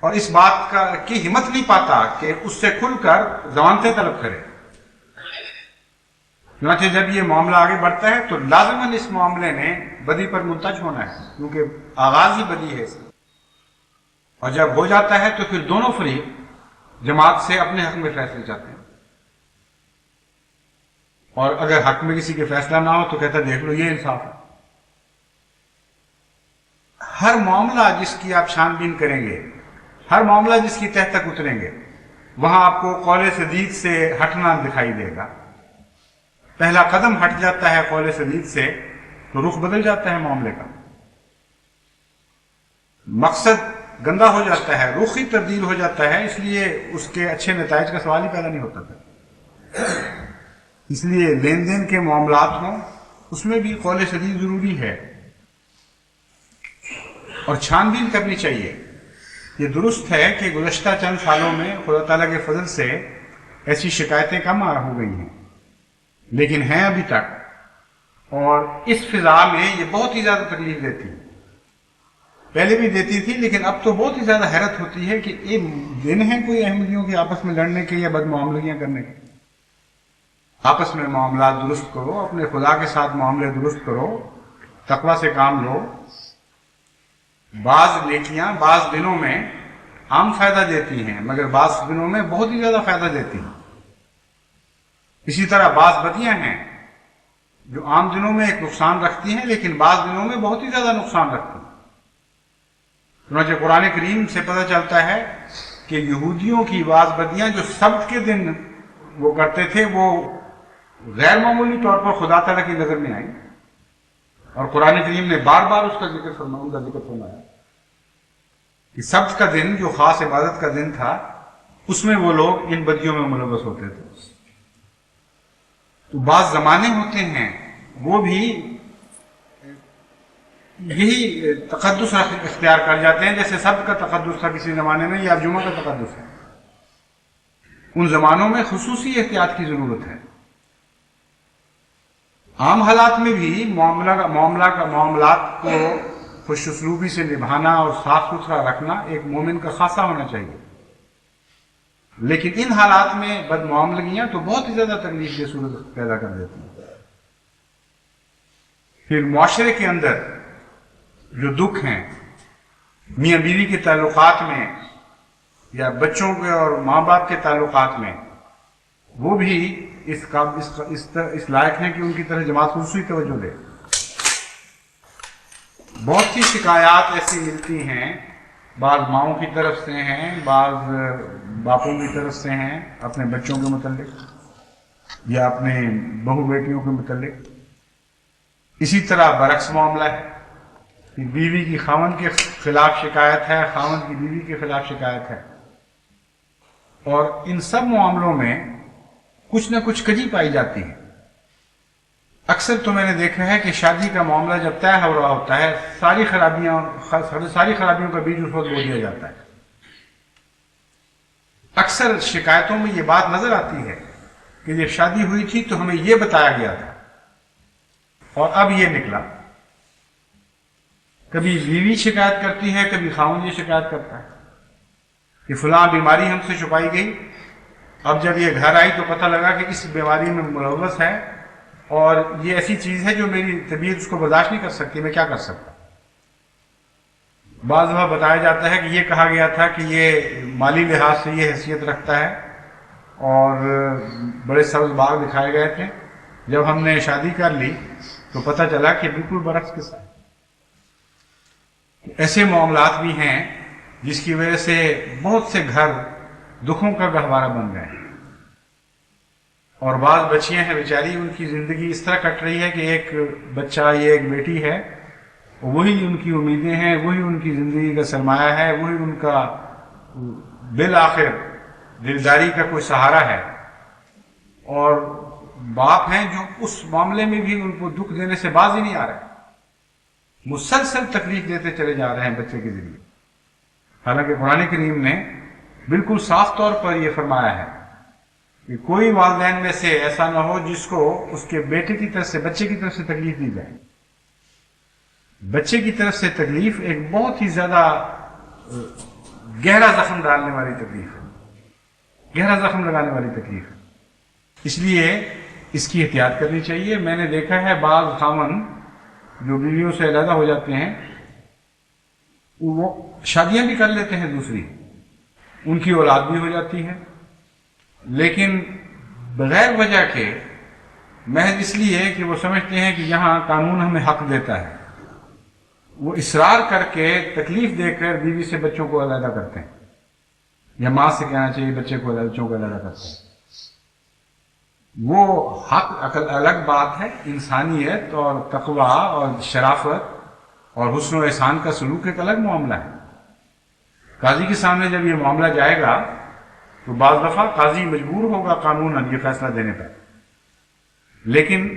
اور اس بات کی ہمت نہیں پاتا کہ اس سے کھل کر ضمانتیں طلب کرے. چنانچہ جب یہ معاملہ آگے بڑھتا ہے تو لازماً اس معاملے نے بدی پر منتج ہونا ہے، کیونکہ آغاز ہی بدی ہے اس کا۔ اور جب ہو جاتا ہے تو پھر دونوں فریق جماعت سے اپنے حق میں فیصلے چاہتے ہیں، اور اگر حق میں کسی کے فیصلہ نہ ہو تو کہتا ہے دیکھ لو یہ انصاف ہے۔ ہر معاملہ جس کی آپ چھان بین کریں گے، ہر معاملہ جس کی تہ تک اتریں گے، وہاں آپ کو قول سدید سے ہٹنا دکھائی دے گا۔ پہلا قدم ہٹ جاتا ہے قول سدید سے تو رخ بدل جاتا ہے معاملے کا، مقصد گندا ہو جاتا ہے، رخ ہی تبدیل ہو جاتا ہے، اس لیے اس کے اچھے نتائج کا سوال ہی پیدا نہیں ہوتا تھا۔ اس لیے لین دین کے معاملات ہوں اس میں بھی قول سدید ضروری ہے، اور چھان بین کرنی چاہیے۔ یہ درست ہے کہ گزشتہ چند سالوں میں خدا تعالیٰ کے فضل سے ایسی شکایتیں کم ہو گئی ہیں، لیکن ہیں ابھی تک، اور اس فضا میں یہ بہت ہی زیادہ تکلیف دیتی ہے۔ پہلے بھی دیتی تھی، لیکن اب تو بہت ہی زیادہ حیرت ہوتی ہے کہ یہ دن ہیں کوئی احمدیوں کے آپس میں لڑنے کے یا بد معاملگیاں کرنے کے؟ آپس میں معاملات درست کرو، اپنے خدا کے ساتھ معاملے درست کرو، تقوی سے کام لو۔ بعض نیکیاں بعض دنوں میں عام فائدہ دیتی ہیں، مگر بعض دنوں میں بہت ہی زیادہ فائدہ دیتی ہیں۔ اسی طرح بعض بدیاں ہیں جو عام دنوں میں ایک نقصان رکھتی ہیں، لیکن بعض دنوں میں بہت ہی زیادہ نقصان رکھتی ہیں۔ چنانچہ قرآن کریم سے پتہ چلتا ہے کہ یہودیوں کی بعض بدیاں جو سبت کے دن وہ کرتے تھے، وہ غیر معمولی طور پر خدا تعالیٰ کی نظر میں آئی، اور قرآن کریم نے بار بار اس کا ذکر فرمایا کہ سبت کا دن جو خاص عبادت کا دن تھا، اس میں وہ لوگ ان بدیوں میں ملوث ہوتے تھے۔ تو بعض زمانے ہوتے ہیں وہ بھی یہی تقدس اختیار کر جاتے ہیں، جیسے سبت کا تقدس تھا کسی زمانے میں، یا جمعہ کا تقدس ہے۔ ان زمانوں میں خصوصی احتیاط کی ضرورت ہے۔ عام حالات میں بھی معاملات کو خوش اسلوبی سے نبھانا اور صاف ستھرا رکھنا ایک مومن کا خاصہ ہونا چاہیے، لیکن ان حالات میں بد معاملگیاں تو بہت ہی زیادہ تکلیف دہ صورت پیدا کر دیتی ہیں۔ پھر معاشرے کے اندر جو دکھ ہیں میاں بیوی کے تعلقات میں یا بچوں کے اور ماں باپ کے تعلقات میں، وہ بھی اس لائق ہیں کہ ان کی طرف جماعت خصوصی توجہ دے۔ بہت سی شکایات ایسی ملتی ہیں، بعض ماؤں کی طرف سے ہیں، بعض باپوں کی طرف سے ہیں، اپنے بچوں کے متعلق یا اپنے بہو بیٹیوں کے متعلق۔ اسی طرح برعکس معاملہ ہے کہ بیوی کی خاوند کے خلاف شکایت ہے، خاوند کی بیوی کے خلاف شکایت ہے، اور ان سب معاملوں میں کچھ نہ کچھ کجی پائی جاتی ہے۔ اکثر تو میں نے دیکھا ہے کہ شادی کا معاملہ جب طے ہو رہا ہوتا ہے، ساری خرابیوں کا بیج اس وقت بو دیا جاتا ہے۔ اکثر شکایتوں میں یہ بات نظر آتی ہے کہ جب شادی ہوئی تھی تو ہمیں یہ بتایا گیا تھا اور اب یہ نکلا۔ کبھی بیوی شکایت کرتی ہے، کبھی خاوند یہ شکایت کرتا ہے کہ فلاں بیماری ہم سے چھپائی گئی، اب جب یہ گھر آئی تو پتہ لگا کہ اس بیماری میں ملوث ہے، اور یہ ایسی چیز ہے جو میری طبیعت اس کو برداشت نہیں کر سکتی، میں کیا کر سکتا۔ بعض دفعہ بتایا جاتا ہے کہ یہ کہا گیا تھا کہ یہ مالی لحاظ سے یہ حیثیت رکھتا ہے، اور بڑے سبز باغ دکھائے گئے تھے، جب ہم نے شادی کر لی تو پتہ چلا کہ بالکل برعکس قصہ ہے۔ ایسے معاملات بھی ہیں جس کی وجہ سے بہت سے گھر دکھوں کا گہوارہ بن گئے ہیں، اور بعض بچیاں ہیں بیچاری، ان کی زندگی اس طرح کٹ رہی ہے کہ ایک بچہ یہ ایک بیٹی ہے، وہی ان کی امیدیں ہیں، وہی ان کی زندگی کا سرمایہ ہے، وہی ان کا بالآخر دلداری کا کوئی سہارا ہے، اور باپ ہیں جو اس معاملے میں بھی ان کو دکھ دینے سے باز ہی نہیں آ رہے، مسلسل تکلیف دیتے چلے جا رہے ہیں بچے کے ذریعے۔ حالانکہ قرآن کریم نے بالکل صاف طور پر یہ فرمایا ہے کہ کوئی والدین میں سے ایسا نہ ہو جس کو اس کے بیٹے کی طرف سے، بچے کی طرف سے تکلیف دی جائے۔ بچے کی طرف سے تکلیف ایک بہت ہی زیادہ گہرا زخم ڈالنے والی تکلیف ہے، گہرا زخم لگانے والی تکلیف ہے۔ اس لیے اس کی احتیاط کرنی چاہیے. میں نے دیکھا ہے بعض خاوند جو بیویوں سے علیحدہ ہو جاتے ہیں وہ شادیاں بھی کر لیتے ہیں دوسری، ان کی اولاد بھی ہو جاتی ہے، لیکن بغیر وجہ کے، محض اس لیے کہ وہ سمجھتے ہیں کہ یہاں قانون ہمیں حق دیتا ہے، وہ اصرار کر کے تکلیف دے کر بیوی سے بچوں کو علیحدہ کرتے ہیں، یا ماں سے کہنا چاہیے بچوں کو علیحدہ کرتے ہیں. وہ حق الگ بات ہے، انسانیت اور تقوی اور شرافت اور حسن و احسان کا سلوک ایک الگ معاملہ ہے. قاضی کے سامنے جب یہ معاملہ جائے گا تو بعض دفعہ قاضی مجبور ہوگا قانوناً یہ فیصلہ دینے پر، لیکن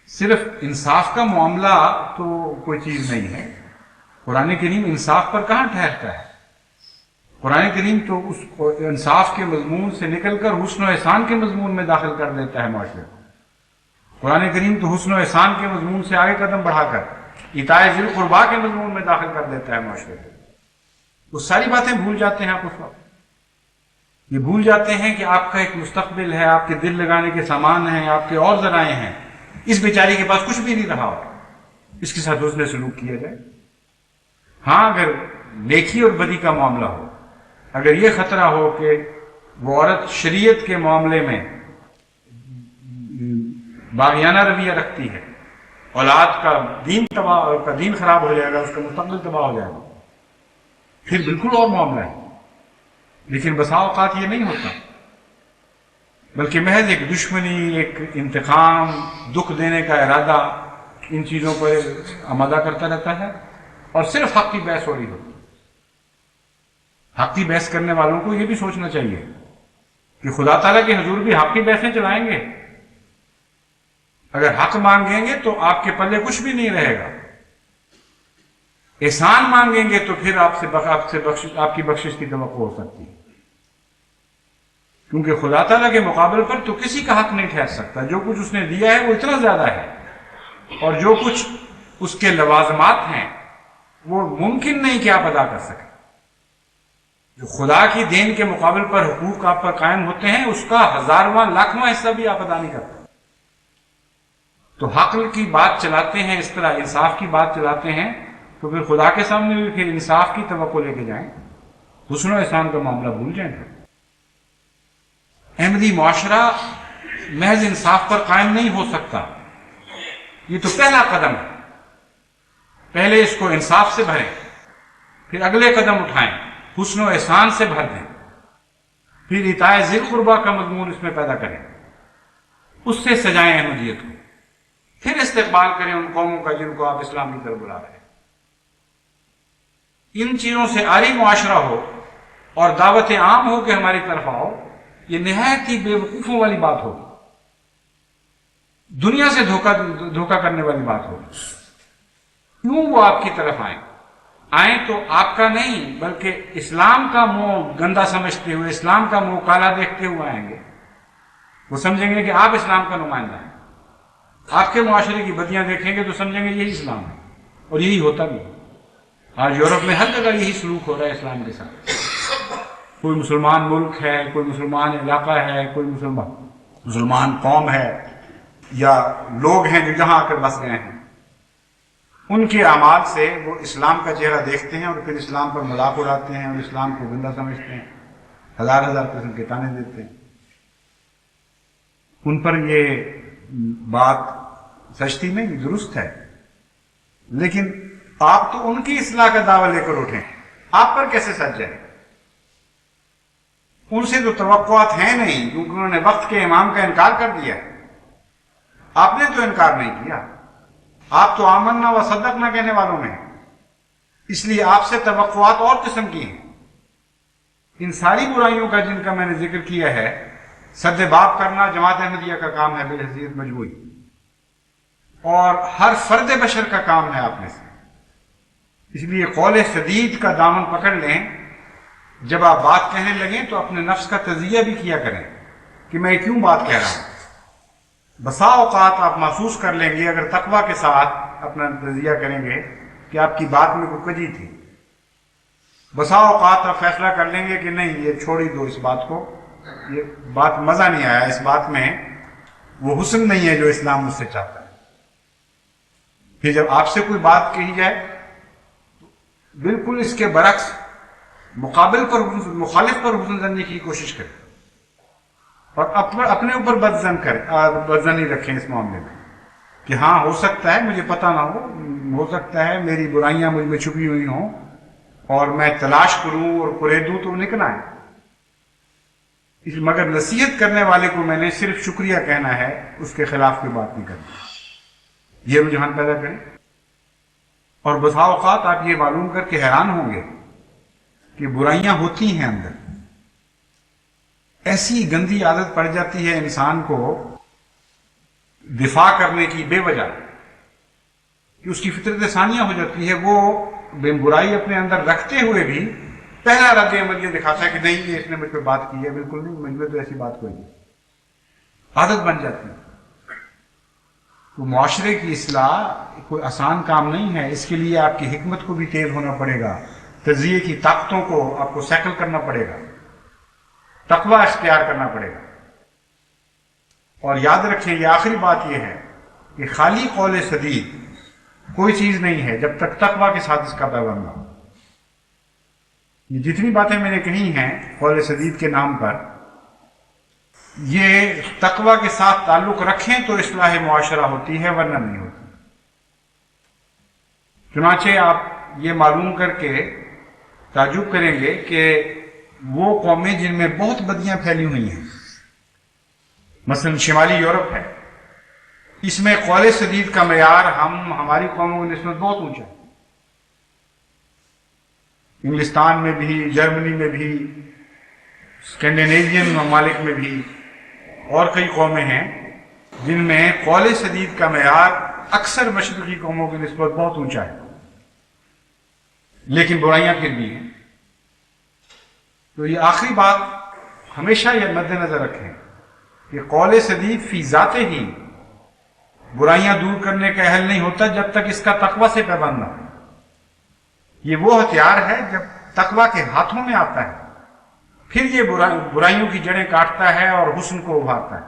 صرف انصاف کا معاملہ تو کوئی چیز نہیں ہے. قرآن کریم انصاف پر کہاں ٹھہرتا ہے؟ قرآن کریم تو اس انصاف کے مضمون سے نکل کر حسن و احسان کے مضمون میں داخل کر دیتا ہے معاشرے کو. قرآن کریم تو حسن و احسان کے مضمون سے آگے قدم بڑھا کر اطاع ذی القربیٰ کے مضمون میں داخل کر دیتا ہے معاشرے کو. وہ ساری باتیں بھول جاتے ہیں آپ اس وقت. یہ بھول جاتے ہیں کہ آپ کا ایک مستقبل ہے، آپ کے دل لگانے کے سامان ہیں، آپ کے اور ذرائع ہیں. اس بیچاری کے پاس کچھ بھی نہیں رہا ہو، اس کے ساتھ حسن سلوک کیا جائے. ہاں اگر نیکی اور بدی کا معاملہ ہو، اگر یہ خطرہ ہو کہ وہ عورت شریعت کے معاملے میں باغیانہ رویہ رکھتی ہے، اولاد کا دین خراب ہو جائے گا، اس کا مستقبل تباہ ہو جائے گا، پھر بالکل اور معاملہ ہے. لیکن بسا اوقات یہ نہیں ہوتا، بلکہ محض ایک دشمنی، ایک انتقام، دکھ دینے کا ارادہ ان چیزوں پر آمادہ کرتا رہتا ہے، اور صرف حق کی بحث ہو رہی ہوتی ہے. حق کی بحث کرنے والوں کو یہ بھی سوچنا چاہیے کہ خدا تعالیٰ کے حضور بھی حق کی بحثیں چلائیں گے. اگر حق مانگیں گے تو آپ کے پلے کچھ بھی نہیں رہے گا. احسان مانگیں گے تو پھر آپ کی بخشش کی توقع ہو سکتی ہے، کیونکہ خدا تعالیٰ کے مقابل پر تو کسی کا حق نہیں ٹھہر سکتا. جو کچھ اس نے دیا ہے وہ اتنا زیادہ ہے، اور جو کچھ اس کے لوازمات ہیں وہ ممکن نہیں کہ آپ ادا کر سکیں. جو خدا کی دین کے مقابل پر حقوق آپ پر قائم ہوتے ہیں اس کا 1000واں لاکھواں حصہ بھی آپ ادا نہیں کرتے. تو حق کی بات چلاتے ہیں، اس طرح انصاف کی بات چلاتے ہیں، تو پھر خدا کے سامنے بھی پھر انصاف کی توقع لے کے جائیں، حسن و احسان کا معاملہ بھول جائیں. احمدی معاشرہ محض انصاف پر قائم نہیں ہو سکتا. یہ تو پہلا قدم ہے. پہلے اس کو انصاف سے بھریں، پھر اگلے قدم اٹھائیں، حسن و احسان سے بھر دیں، پھر اطاع ذی القربیٰ کا مضمون اس میں پیدا کریں، اس سے سجائیں احمدیت کو، پھر استقبال کریں ان قوموں کا جن کو آپ اسلام کی طرف بلا رہے ہیں. ان چیزوں سے عاری معاشرہ ہو اور دعوت عام ہو کہ ہماری طرف آؤ، یہ نہایت ہی بے وقوفوں والی بات ہوگی، دنیا سے دھوکہ کرنے والی بات ہوگی. کیوں وہ آپ کی طرف آئیں تو آپ کا نہیں بلکہ اسلام کا منہ گندا سمجھتے ہوئے، اسلام کا منہ کالا دیکھتے ہوئے آئیں گے. وہ سمجھیں گے کہ آپ اسلام کا نمائندہ ہیں. آپ کے معاشرے کی بدیاں دیکھیں گے تو سمجھیں گے یہی اسلام ہے، اور یہی ہوتا بھی. آج یورپ میں ہر جگہ یہی سلوک ہو رہا ہے اسلام کے ساتھ. کوئی مسلمان ملک ہے، کوئی مسلمان علاقہ ہے، کوئی مسلمان قوم ہے، یا لوگ ہیں جو جہاں آ کر بس گئے ہیں، ان کے اعمال سے وہ اسلام کا چہرہ دیکھتے ہیں اور پھر اسلام پر مذاق اڑاتے ہیں اور اسلام کو گندا سمجھتے ہیں، ہزار قسم کے تانے دیتے ہیں. ان پر یہ بات سچتی نہیں، درست ہے، لیکن آپ تو ان کی اصلاح کا دعویٰ لے کر اٹھیں، آپ پر کیسے سچ جائے؟ ان سے تو توقعات ہیں نہیں، کیونکہ انہوں نے وقت کے امام کا انکار کر دیا. آپ نے تو انکار نہیں کیا، آپ تو آمنا و صدقنا کہنے والوں میں ہیں، اس لیے آپ سے توقعات اور قسم کی ہیں. ان ساری برائیوں کا جن کا میں نے ذکر کیا ہے، سد باب کرنا جماعت احمدیہ کا کام ہے بالحیثیت مجموعی، اور ہر فرد بشر کا کام ہے آپ میں سے. اس لیے قول سدید کا دامن پکڑ لیں. جب آپ بات کہنے لگیں تو اپنے نفس کا تجزیہ بھی کیا کریں کہ میں کیوں بات کہہ رہا ہوں. بسا اوقات آپ محسوس کر لیں گے اگر تقویٰ کے ساتھ اپنا تجزیہ کریں گے کہ آپ کی بات میں کوئی کجی تھی. بسا اوقات آپ فیصلہ کر لیں گے کہ نہیں، یہ چھوڑ ہی دو اس بات کو، یہ بات مزہ نہیں آیا اس بات میں، وہ حسن نہیں ہے جو اسلام مجھ سے چاہتا ہے۔ پھر جب آپ سے کوئی بات کہی جائے تو بالکل اس کے برعکس مخالف پر حسن زنی کی کوشش کریں اور اپنے اوپر بدزنی رکھیں اس معاملے میں کہ ہاں ہو سکتا ہے مجھے پتہ نہ ہو سکتا ہے میری برائیاں مجھ میں چھپی ہوئی ہوں اور میں تلاش کروں اور پریدوں تو نکلا ہے، مگر نصیحت کرنے والے کو میں نے صرف شکریہ کہنا ہے، اس کے خلاف کوئی بات نہیں کرنی۔ یہ رجحان پیدا کریں۔ اور بسا اوقات آپ یہ معلوم کر کے حیران ہوں گے کہ برائیاں ہوتی ہیں اندر، ایسی گندی عادت پڑ جاتی ہے انسان کو دفاع کرنے کی بے وجہ کہ اس کی فطرت ثانیہ ہو جاتی ہے، وہ بے برائی اپنے اندر رکھتے ہوئے بھی پہلا رد عمل یہ دکھاتا ہے کہ نہیں یہ اس نے مجھ پہ بات کی ہے، بالکل نہیں، مجھ میں تو ایسی بات کوئی نہیں، عادت بن جاتی ہے۔ تو معاشرے کی اصلاح کوئی آسان کام نہیں ہے، اس کے لیے آپ کی حکمت کو بھی تیز ہونا پڑے گا، تجزیے کی طاقتوں کو آپ کو سیکل کرنا پڑے گا، تقوی اختیار کرنا پڑے گا۔ اور یاد رکھیں یہ آخری بات یہ ہے کہ خالی قول سدید کوئی چیز نہیں ہے جب تک تقوی کے ساتھ اس کا پیوند نہ ہو۔ یہ جتنی باتیں میں نے کہی ہیں قول سدید کے نام پر، یہ تقوی کے ساتھ تعلق رکھیں تو اصلاح معاشرہ ہوتی ہے، ورنہ نہیں ہوتی۔ چنانچہ آپ یہ معلوم کر کے تعجب کریں گے کہ وہ قومیں جن میں بہت بدیاں پھیلی ہوئی ہیں، مثلا شمالی یورپ ہے، اس میں قول سدید کا معیار ہماری قوموں کی نسبت بہت اونچا ہے۔ انگلستان میں بھی، جرمنی میں بھی، اسکینڈینیوین ممالک میں بھی اور کئی قومیں ہیں جن میں قول سدید کا معیار اکثر مشرقی قوموں کی نسبت بہت اونچا ہے، لیکن برائیاں پھر بھی ہیں۔ تو یہ آخری بات ہمیشہ یہ مد نظر رکھیں کہ قول سدید فی ذات ہی برائیاں دور کرنے کا اہل نہیں ہوتا جب تک اس کا تقوی سے پیوند نہ ہو۔ یہ وہ ہتھیار ہے جب تقوی کے ہاتھوں میں آتا ہے، پھر یہ برائیوں کی جڑیں کاٹتا ہے اور حسن کو ابھارتا ہے۔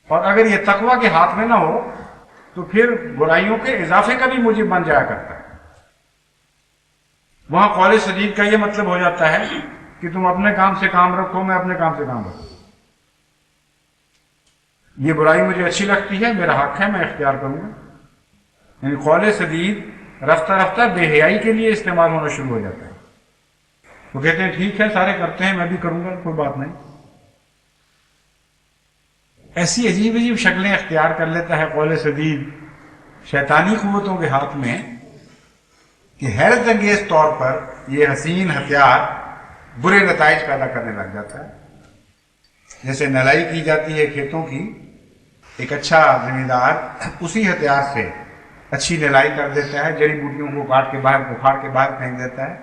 اور اگر یہ تقوی کے ہاتھ میں نہ ہو تو پھر برائیوں کے اضافے کا بھی موجب بن جایا کرتا ہے۔ وہاں قول سدید کا یہ مطلب ہو جاتا ہے کہ تم اپنے کام سے کام رکھو، میں اپنے کام سے کام رکھوں، یہ برائی مجھے اچھی لگتی ہے، میرا حق ہے، میں اختیار کروں گا۔ یعنی قول سدید رفتہ رفتہ بے حیائی کے لیے استعمال ہونا شروع ہو جاتا ہے۔ وہ کہتے ہیں ٹھیک ہے سارے کرتے ہیں، میں بھی کروں گا، کوئی بات نہیں۔ ایسی عجیب عجیب شکلیں اختیار کر لیتا ہے قول سدید شیطانی قوتوں کے ہاتھ میں کہ حیرت انگیز طور پر یہ حسین ہتھیار برے نتائج پیدا کرنے لگ جاتا ہے۔ جیسے نلائی کی جاتی ہے کھیتوں کی، ایک اچھا زمیندار اسی ہتھیار سے اچھی نلائی کر دیتا ہے، جڑی بوٹیوں کو کاٹ کے باہر اکھاڑ کے باہر پھینک دیتا ہے،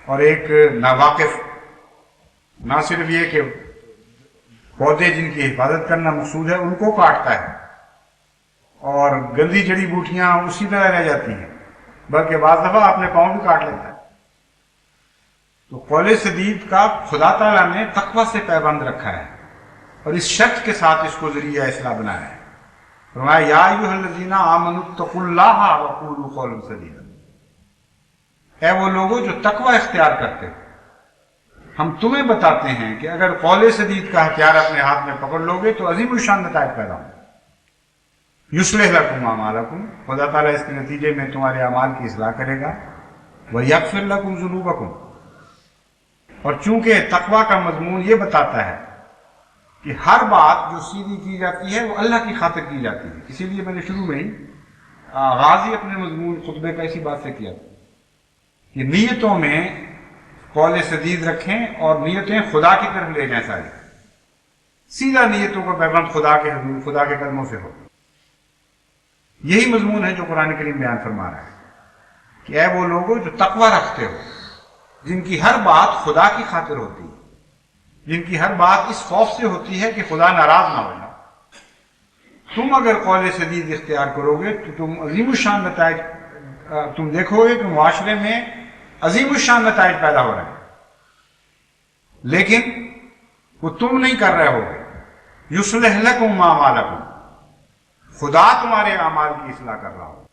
اور ایک ناواقف نہ صرف یہ کہ پودے جن کی حفاظت کرنا مقصود ہے ان کو کاٹتا ہے، اور گندی جڑی بوٹیاں اسی طرح رہ جاتی ہیں، بلکہ بعض دفعہ اپنے پاؤں بھی کاٹ لیتا ہے۔ تو قول سدید کا خدا تعالیٰ نے تقوی سے پیوند رکھا ہے اور اس شرط کے ساتھ اس کو ذریعہ اصلاح بنایا ہے۔ فرمایا یا ایھا الذین آمنوا اتقوا اللہ وقولوا قولا سدیدا، اے وہ لوگوں جو تقوی اختیار کرتے ہو، ہم تمہیں بتاتے ہیں کہ اگر قول سدید کا ہتھیار اپنے ہاتھ میں پکڑ لو گے تو عظیم الشان نتائج پیدا ہوں۔ یصلح لکم اعمالکم، خدا تعالیٰ اس کے نتیجے میں تمہارے اعمال کی اصلاح کرے گا، ویغفر لکم ذنوبکم، اور چونکہ تقوی کا مضمون یہ بتاتا ہے کہ ہر بات جو سیدھی کی جاتی ہے وہ اللہ کی خاطر کی جاتی ہے، اسی لیے میں نے شروع میں ہی آغاز ہی اپنے مضمون خطبے کا اسی بات سے کیا تھا کہ نیتوں میں قول سدید رکھیں اور نیتیں خدا کی طرف لے جائیں، ساری سیدھا نیتوں کا پیغام خدا کے حضور، خدا کے قدموں سے ہو۔ یہی مضمون ہے جو قرآن کریم بیان فرما رہا ہے کہ اے وہ لوگوں جو تقوی رکھتے ہو، جن کی ہر بات خدا کی خاطر ہوتی ہے، جن کی ہر بات اس خوف سے ہوتی ہے کہ خدا ناراض نہ ہو جائے، تم اگر قول سدید اختیار کرو گے تو تم عظیم الشان نتائج تم دیکھو گے کہ معاشرے میں عظیم الشان نتائج پیدا ہو رہے ہیں، لیکن وہ تم نہیں کر رہے ہوگے، یصلح لکم اعمالکم، خدا تمہارے اعمال کی اصلاح کر رہا ہو۔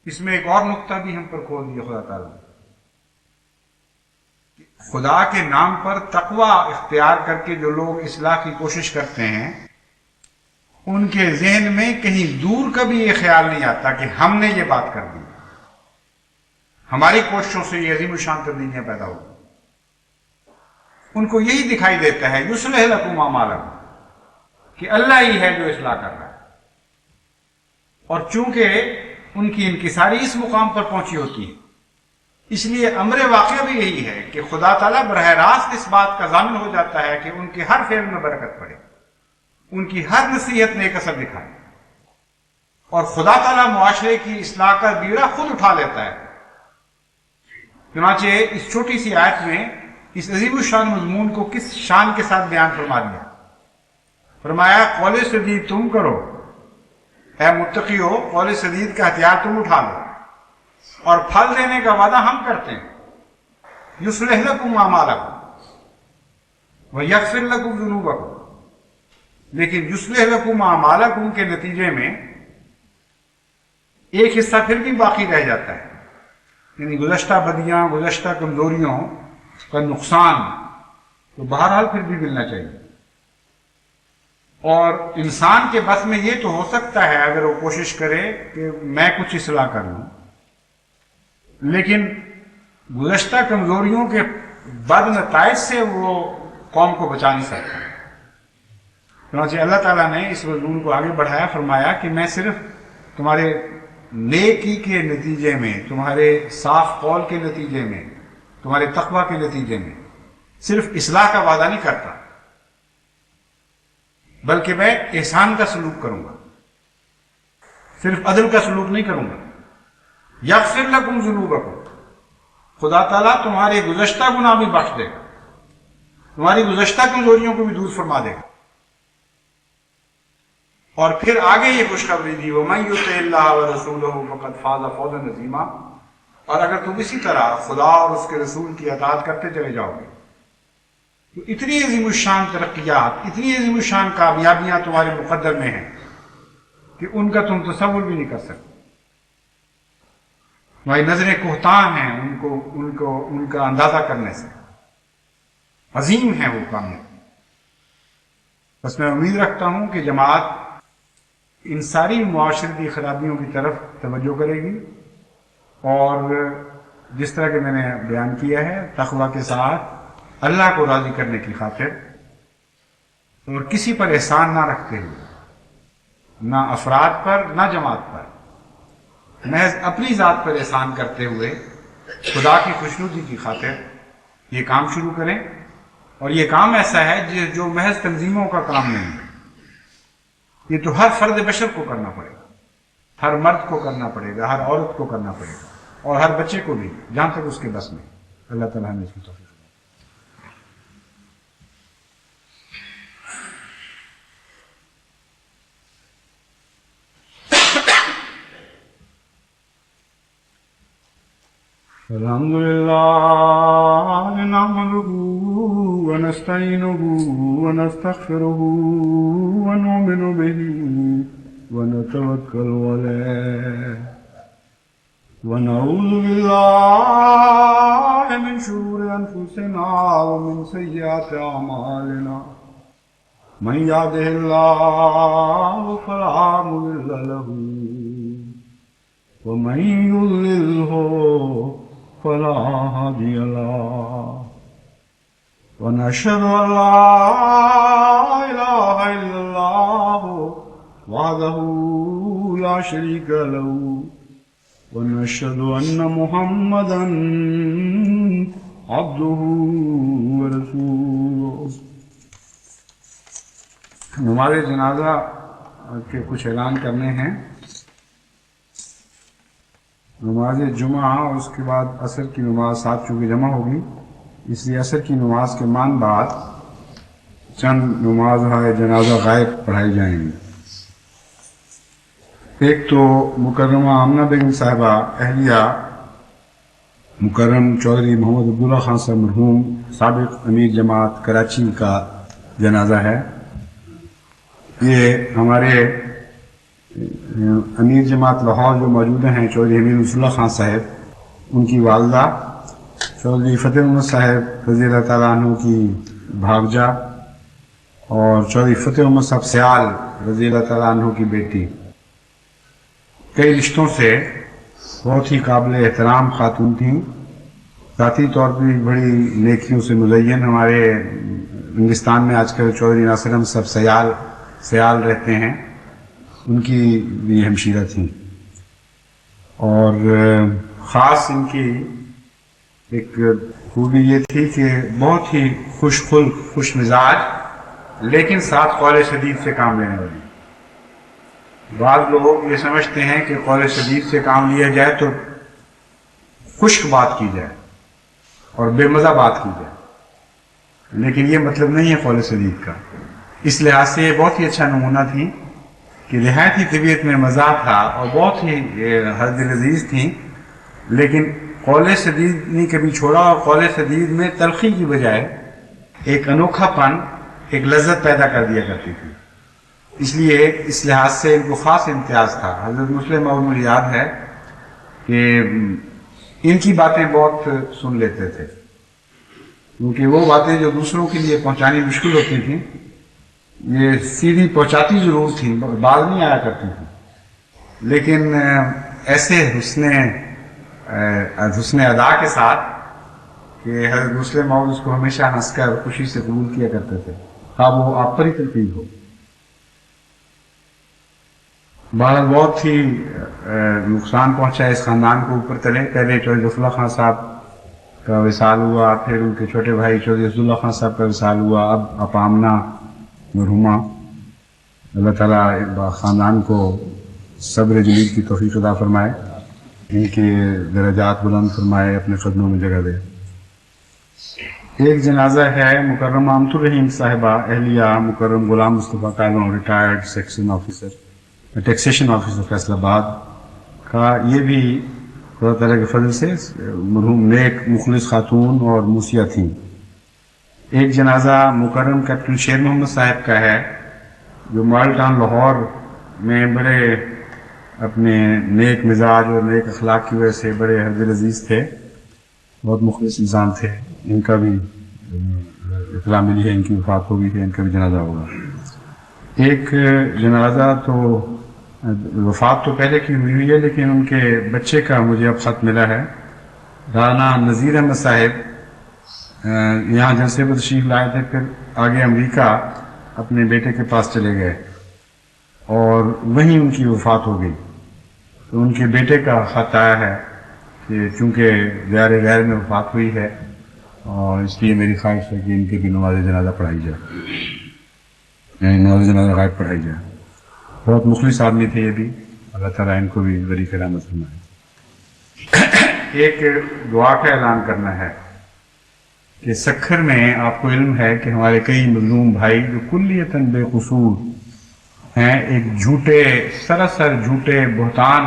اس میں ایک اور نقطہ بھی ہم پر کھول دیا خدا تعالیٰ، خدا کے نام پر تقوی اختیار کر کے جو لوگ اصلاح کی کوشش کرتے ہیں، ان کے ذہن میں کہیں دور کبھی یہ خیال نہیں آتا کہ ہم نے یہ بات کر دی، ہماری کوششوں سے یہ عظیم الشان تبدیلیاں پیدا ہوگی۔ ان کو یہی دکھائی دیتا ہے یصلح لکم اعمالکم، کہ اللہ ہی ہے جو اصلاح کر رہا ہے، اور چونکہ ان کی انکساری اس مقام پر پہنچی ہوتی ہے، اس لیے امر واقعہ بھی یہی ہے کہ خدا تعالیٰ براہ راست اس بات کا ضامن ہو جاتا ہے کہ ان کے ہر فعل میں برکت پڑے، ان کی ہر نصیحت نیک اثر دکھائے، اور خدا تعالیٰ معاشرے کی اصلاح کا بیڑا خود اٹھا لیتا ہے۔ چنانچہ اس چھوٹی سی آیت میں اس عظیم الشان مضمون کو کس شان کے ساتھ بیان فرما دیا۔ فرمایا قول سدید تم کرو، اے متقیو، قول سدید کا ہتھیار تم اٹھا لو، اور پھل دینے کا وعدہ ہم کرتے ہیں۔ یصلح لکم اعمالکم ویغفر لکم ذنوبکم، لیکن یصلح لکم اعمالکم کے نتیجے میں ایک حصہ پھر بھی باقی رہ جاتا ہے، یعنی گزشتہ بدیاں، گزشتہ کمزوریوں کا نقصان تو بہرحال پھر بھی ملنا چاہیے، اور انسان کے بس میں یہ تو ہو سکتا ہے اگر وہ کوشش کرے کہ میں کچھ اصلاح کر لوں، لیکن گزشتہ کمزوریوں کے بد نتائج سے وہ قوم کو بچا نہیں سکتا۔ چنانچہ اللہ تعالیٰ نے اس مضمون کو آگے بڑھایا، فرمایا کہ میں صرف تمہارے نیکی کے نتیجے میں، تمہارے صاف قول کے نتیجے میں، تمہارے تقوی کے نتیجے میں صرف اصلاح کا وعدہ نہیں کرتا، بلکہ میں احسان کا سلوک کروں گا، صرف عدل کا سلوک نہیں کروں گا۔ یغفر لکم ذنوبکم، خدا تعالیٰ تمہارے گزشتہ گناہ بھی بخش دے گا، تمہاری گزشتہ کمزوریوں کو بھی دور فرما دے گا، اور پھر آگے یہ خوشخبری دی وَمَن يُطِعِ اللَّهَ وَرَسُولَهُ فَقَدْ فَازَ فَوْزًا عَظِيمًا، اور اگر تم اسی طرح خدا اور اس کے رسول کی اطاعت کرتے چلے جاؤ گے تو اتنی عظیم الشان ترقیات، اتنی عظیم الشان کامیابیاں تمہارے مقدر میں ہیں کہ ان کا تم تصور بھی نہیں کر سکتے۔ تمہاری نظریں کوہتان ہیں ان کا اندازہ کرنے سے، عظیم ہے وہ کامیابی۔ بس میں امید رکھتا ہوں کہ جماعت ان ساری معاشرتی خرابیوں کی طرف توجہ کرے گی، اور جس طرح کہ میں نے بیان کیا ہے تقوی کے ساتھ اللہ کو راضی کرنے کی خاطر، اور کسی پر احسان نہ رکھتے ہوئے، نہ افراد پر نہ جماعت پر، محض اپنی ذات پر احسان کرتے ہوئے خدا کی خوشنودی کی خاطر یہ کام شروع کریں۔ اور یہ کام ایسا ہے جو محض تنظیموں کا کام نہیں ہے، یہ تو ہر فرد بشر کو کرنا پڑے گا، ہر مرد کو کرنا پڑے گا، ہر عورت کو کرنا پڑے گا، اور ہر بچے کو بھی، جہاں تک اس کے بس میں۔ اللہ تعالیٰ نے اس کی توفیق۔ الحمد لله نحمده ونستعينه ونستغفره ونؤمن به ونتوكل عليه ونعوذ بالله من شرور أنفسنا ومن سيئات أعمالنا من يهده الله فلا مضل له ومن يضلله فلا هادي له ونشهد أن لا إله إلا الله وحده لا شريك له ونشهد أن محمدا عبده ورسوله۔ نماز جنازہ کے کچھ اعلان کرنے ہیں۔ نماز جمعہ اور اس کے بعد عصر کی نماز ساتھ چونکہ جمع ہوگی، اس لیے عصر کی نماز کے مان بعد چند نماز جنازہ غائب پڑھائی جائیں گی۔ ایک تو مکرمہ آمنہ بیگم صاحبہ اہلیہ مکرم چودھری محمد عبداللہ خان صاحب مرحوم سابق امیر جماعت کراچی کا جنازہ ہے، یہ ہمارے امیر جماعت لاہور جو موجود ہیں چودھری امیر رسول اللہ خان صاحب، ان کی والدہ چودھری فتح محمد صاحب رضی اللہ تعالیٰ عنہ کی بھاگجا، اور چودھری فتح محمد صاحب سیال رضی اللہ تعالیٰ عنہ کی بیٹی، کئی رشتوں سے بہت ہی قابل احترام خاتون تھیں، ذاتی طور پر بڑی نیکیوں سے مزین۔ ہمارے ہندوستان میں آج کل چودھری ناصر احمد صاحب سیال رہتے ہیں، ان کی بھی ہمشیرہ تھیں، اور خاص ان کی ایک خوبی یہ تھی کہ بہت ہی خوش خلق، خوش مزاج، لیکن ساتھ قول شدید سے کام لینے والی۔ بعض لوگ یہ سمجھتے ہیں کہ قول شدید سے کام لیا جائے تو خشک بات کی جائے اور بے مزہ بات کی جائے، لیکن یہ مطلب نہیں ہے قول شدید کا۔ اس لحاظ سے یہ بہت ہی اچھا نمونہ تھی کہ نہایت ہی طبیعت میں مزہ تھا اور بہت ہی دل عزیز تھیں، لیکن قول شدید نہیں کبھی چھوڑا، اور قول شدید میں تلخی کی بجائے ایک انوکھا پن، ایک لذت پیدا کر دیا کرتی تھی۔ اس لیے اس لحاظ سے ان کو خاص امتیاز تھا۔ حضرت مسلم موعود مجھے یاد ہے کہ ان کی باتیں بہت سن لیتے تھے، کیونکہ وہ باتیں جو دوسروں کے لیے پہنچانی مشکل ہوتی تھیں، یہ سیدھی پہنچاتی ضرور تھیں، بعض نہیں آیا کرتی تھیں، لیکن ایسے حسن ادا کے ساتھ کہ حضرت مسلم موعود اس کو ہمیشہ ہنس کر خوشی سے قبول کیا کرتے تھے، خواہ وہ آپ پر ہی تنقید ہو۔ بہرحال بہت ہی نقصان پہنچا اس خاندان کو اوپر تلے۔ پہلے چودھری ظفر اللہ خان صاحب کا وصال ہوا، پھر ان کے چھوٹے بھائی چودھری عبد اللہ خان صاحب کا وصال ہوا، اب آپا آمنہ مرحومہ۔ اللہ تعالیٰ خاندان کو صبر جمیل کی توفیق عطا فرمائے، ان کے درجات بلند فرمائے، اپنے قدموں میں جگہ دے۔ ایک جنازہ ہے مکرم امت الرحیم صاحبہ اہلیہ مکرم Ghulam Mustafa Kaloon, retired section officer, taxation officer Faisalabad کا۔ یہ بھی خدا تعالیٰ کے فضل سے مرحوم نیک مخلص خاتون اور موسیہ تھیں۔ ایک جنازہ مکرم کیپٹن شیر محمد صاحب کا ہے، جو ماڈل ٹاؤن لاہور میں بڑے اپنے نیک مزاج اور نیک اخلاق کی وجہ سے بڑے دل عزیز تھے، بہت مخلص انسان تھے۔ ان کا بھی اطلاع ملی ہے، ان کی وفات ہو گئی ہے، ان کا بھی جنازہ ہوگا۔ ایک جنازہ تو وفات تو پہلے کی ہوئی ہے، لیکن ان کے بچے کا مجھے اب خط ملا ہے۔ رانا نذیر احمد صاحب یہاں جلسے پر تشریف لائے تھے، پھر آگے امریکہ اپنے بیٹے کے پاس چلے گئے اور وہیں ان کی وفات ہو گئی۔ تو ان کے بیٹے کا خط آیا ہے کہ چونکہ دیار غیر میں وفات ہوئی ہے، اور اس لیے میری خواہش ہے کہ ان کے بھی نماز جنازہ پڑھائی جائے، یعنی نماز جنازہ غائب پڑھائی جائے۔ بہت مخلص آدمی تھے یہ بھی، اللہ تعالیٰ ان کو بھی بری کرامت فرمائے۔ ایک دعا کا اعلان کرنا ہے کہ سکھر میں آپ کو علم ہے کہ ہمارے کئی مظلوم بھائی جو کلیتاً بے قصور ہیں، ایک جھوٹے سراسر جھوٹے بہتان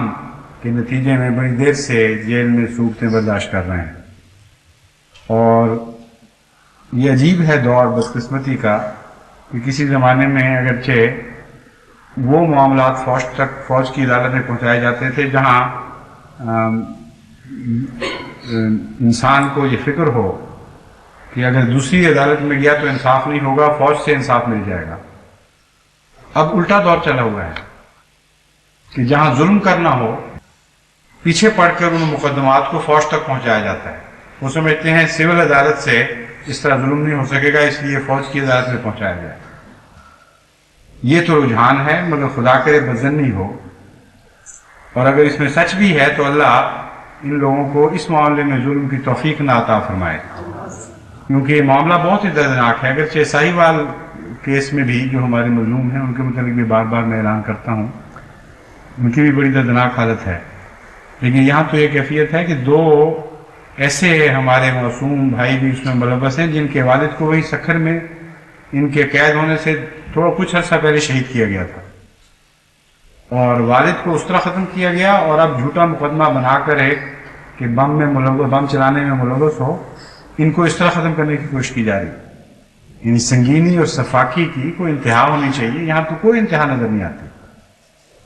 کے نتیجے میں بڑی دیر سے جیل میں صورتیں برداشت کر رہے ہیں، اور یہ عجیب ہے دور بدقسمتی کا کہ کسی زمانے میں اگرچہ وہ معاملات فوج کی عدالت میں پہنچائے جاتے تھے جہاں انسان کو یہ فکر ہو کہ اگر دوسری عدالت میں گیا تو انصاف نہیں ہوگا، فوج سے انصاف مل جائے گا۔ اب الٹا دور چلا ہوا ہے کہ جہاں ظلم کرنا ہو پیچھے پڑ کر ان مقدمات کو فوج تک پہنچایا جاتا ہے۔ وہ سمجھتے ہیں سول عدالت سے اس طرح ظلم نہیں ہو سکے گا، اس لیے فوج کی عدالت میں پہنچایا جائے۔ یہ تو رجحان ہے، مگر خدا کرے بدظن نہیں ہو، اور اگر اس میں سچ بھی ہے تو اللہ ان لوگوں کو اس معاملے میں ظلم کی توفیق نہ عطا فرمائے، کیونکہ یہ معاملہ بہت ہی دردناک ہے۔ اگرچہ ساہیوال کیس میں بھی جو ہمارے مظلوم ہیں ان کے متعلق بھی بار بار میں اعلان کرتا ہوں، ان کی بھی بڑی دردناک حالت ہے، لیکن یہاں تو یہ کیفیت ہے کہ دو ایسے ہمارے معصوم بھائی بھی اس میں ملوث ہیں جن کے والد کو وہی سکھر میں ان کے قید ہونے سے تھوڑا کچھ عرصہ پہلے شہید کیا گیا تھا، اور والد کو اس طرح ختم کیا گیا، اور اب جھوٹا مقدمہ بنا کر ایک کہ بم چلانے میں ملوث ہو، ان کو اس طرح ختم کرنے کی کوشش کی جا رہی۔ یعنی سنگینی اور صفاقی کی کوئی انتہا ہونی چاہیے، یہاں تو کوئی انتہا نظر نہیں آتی.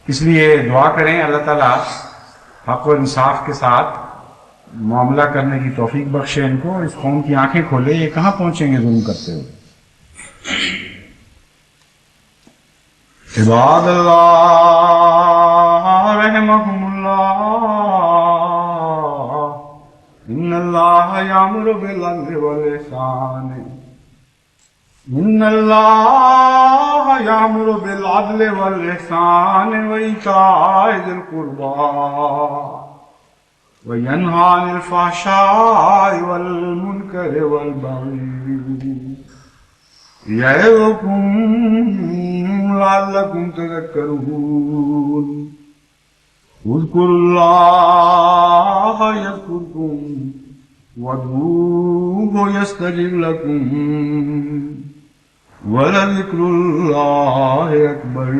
اس لیے دعا کریں اللہ تعالیٰ حق و انصاف کے ساتھ معاملہ کرنے کی توفیق بخشے ان کو، اور اس قوم کی آنکھیں کھولے، یہ کہاں پہنچیں گے ظلم کرتے ہوئے. عباد اللہ رحمکم اللہ، ان اللہ یامر بالعدل والإحسان، ان اللہ یامر بالعدل والإحسان وإیتاء ذی القربى وینہی عن الفحشاء والمنکر والبغی یعظکم لعلکم تذکرون. اذکروا اللہ یذکرکم وادعوہ یستجب لکم ولذکر اللہ اکبر.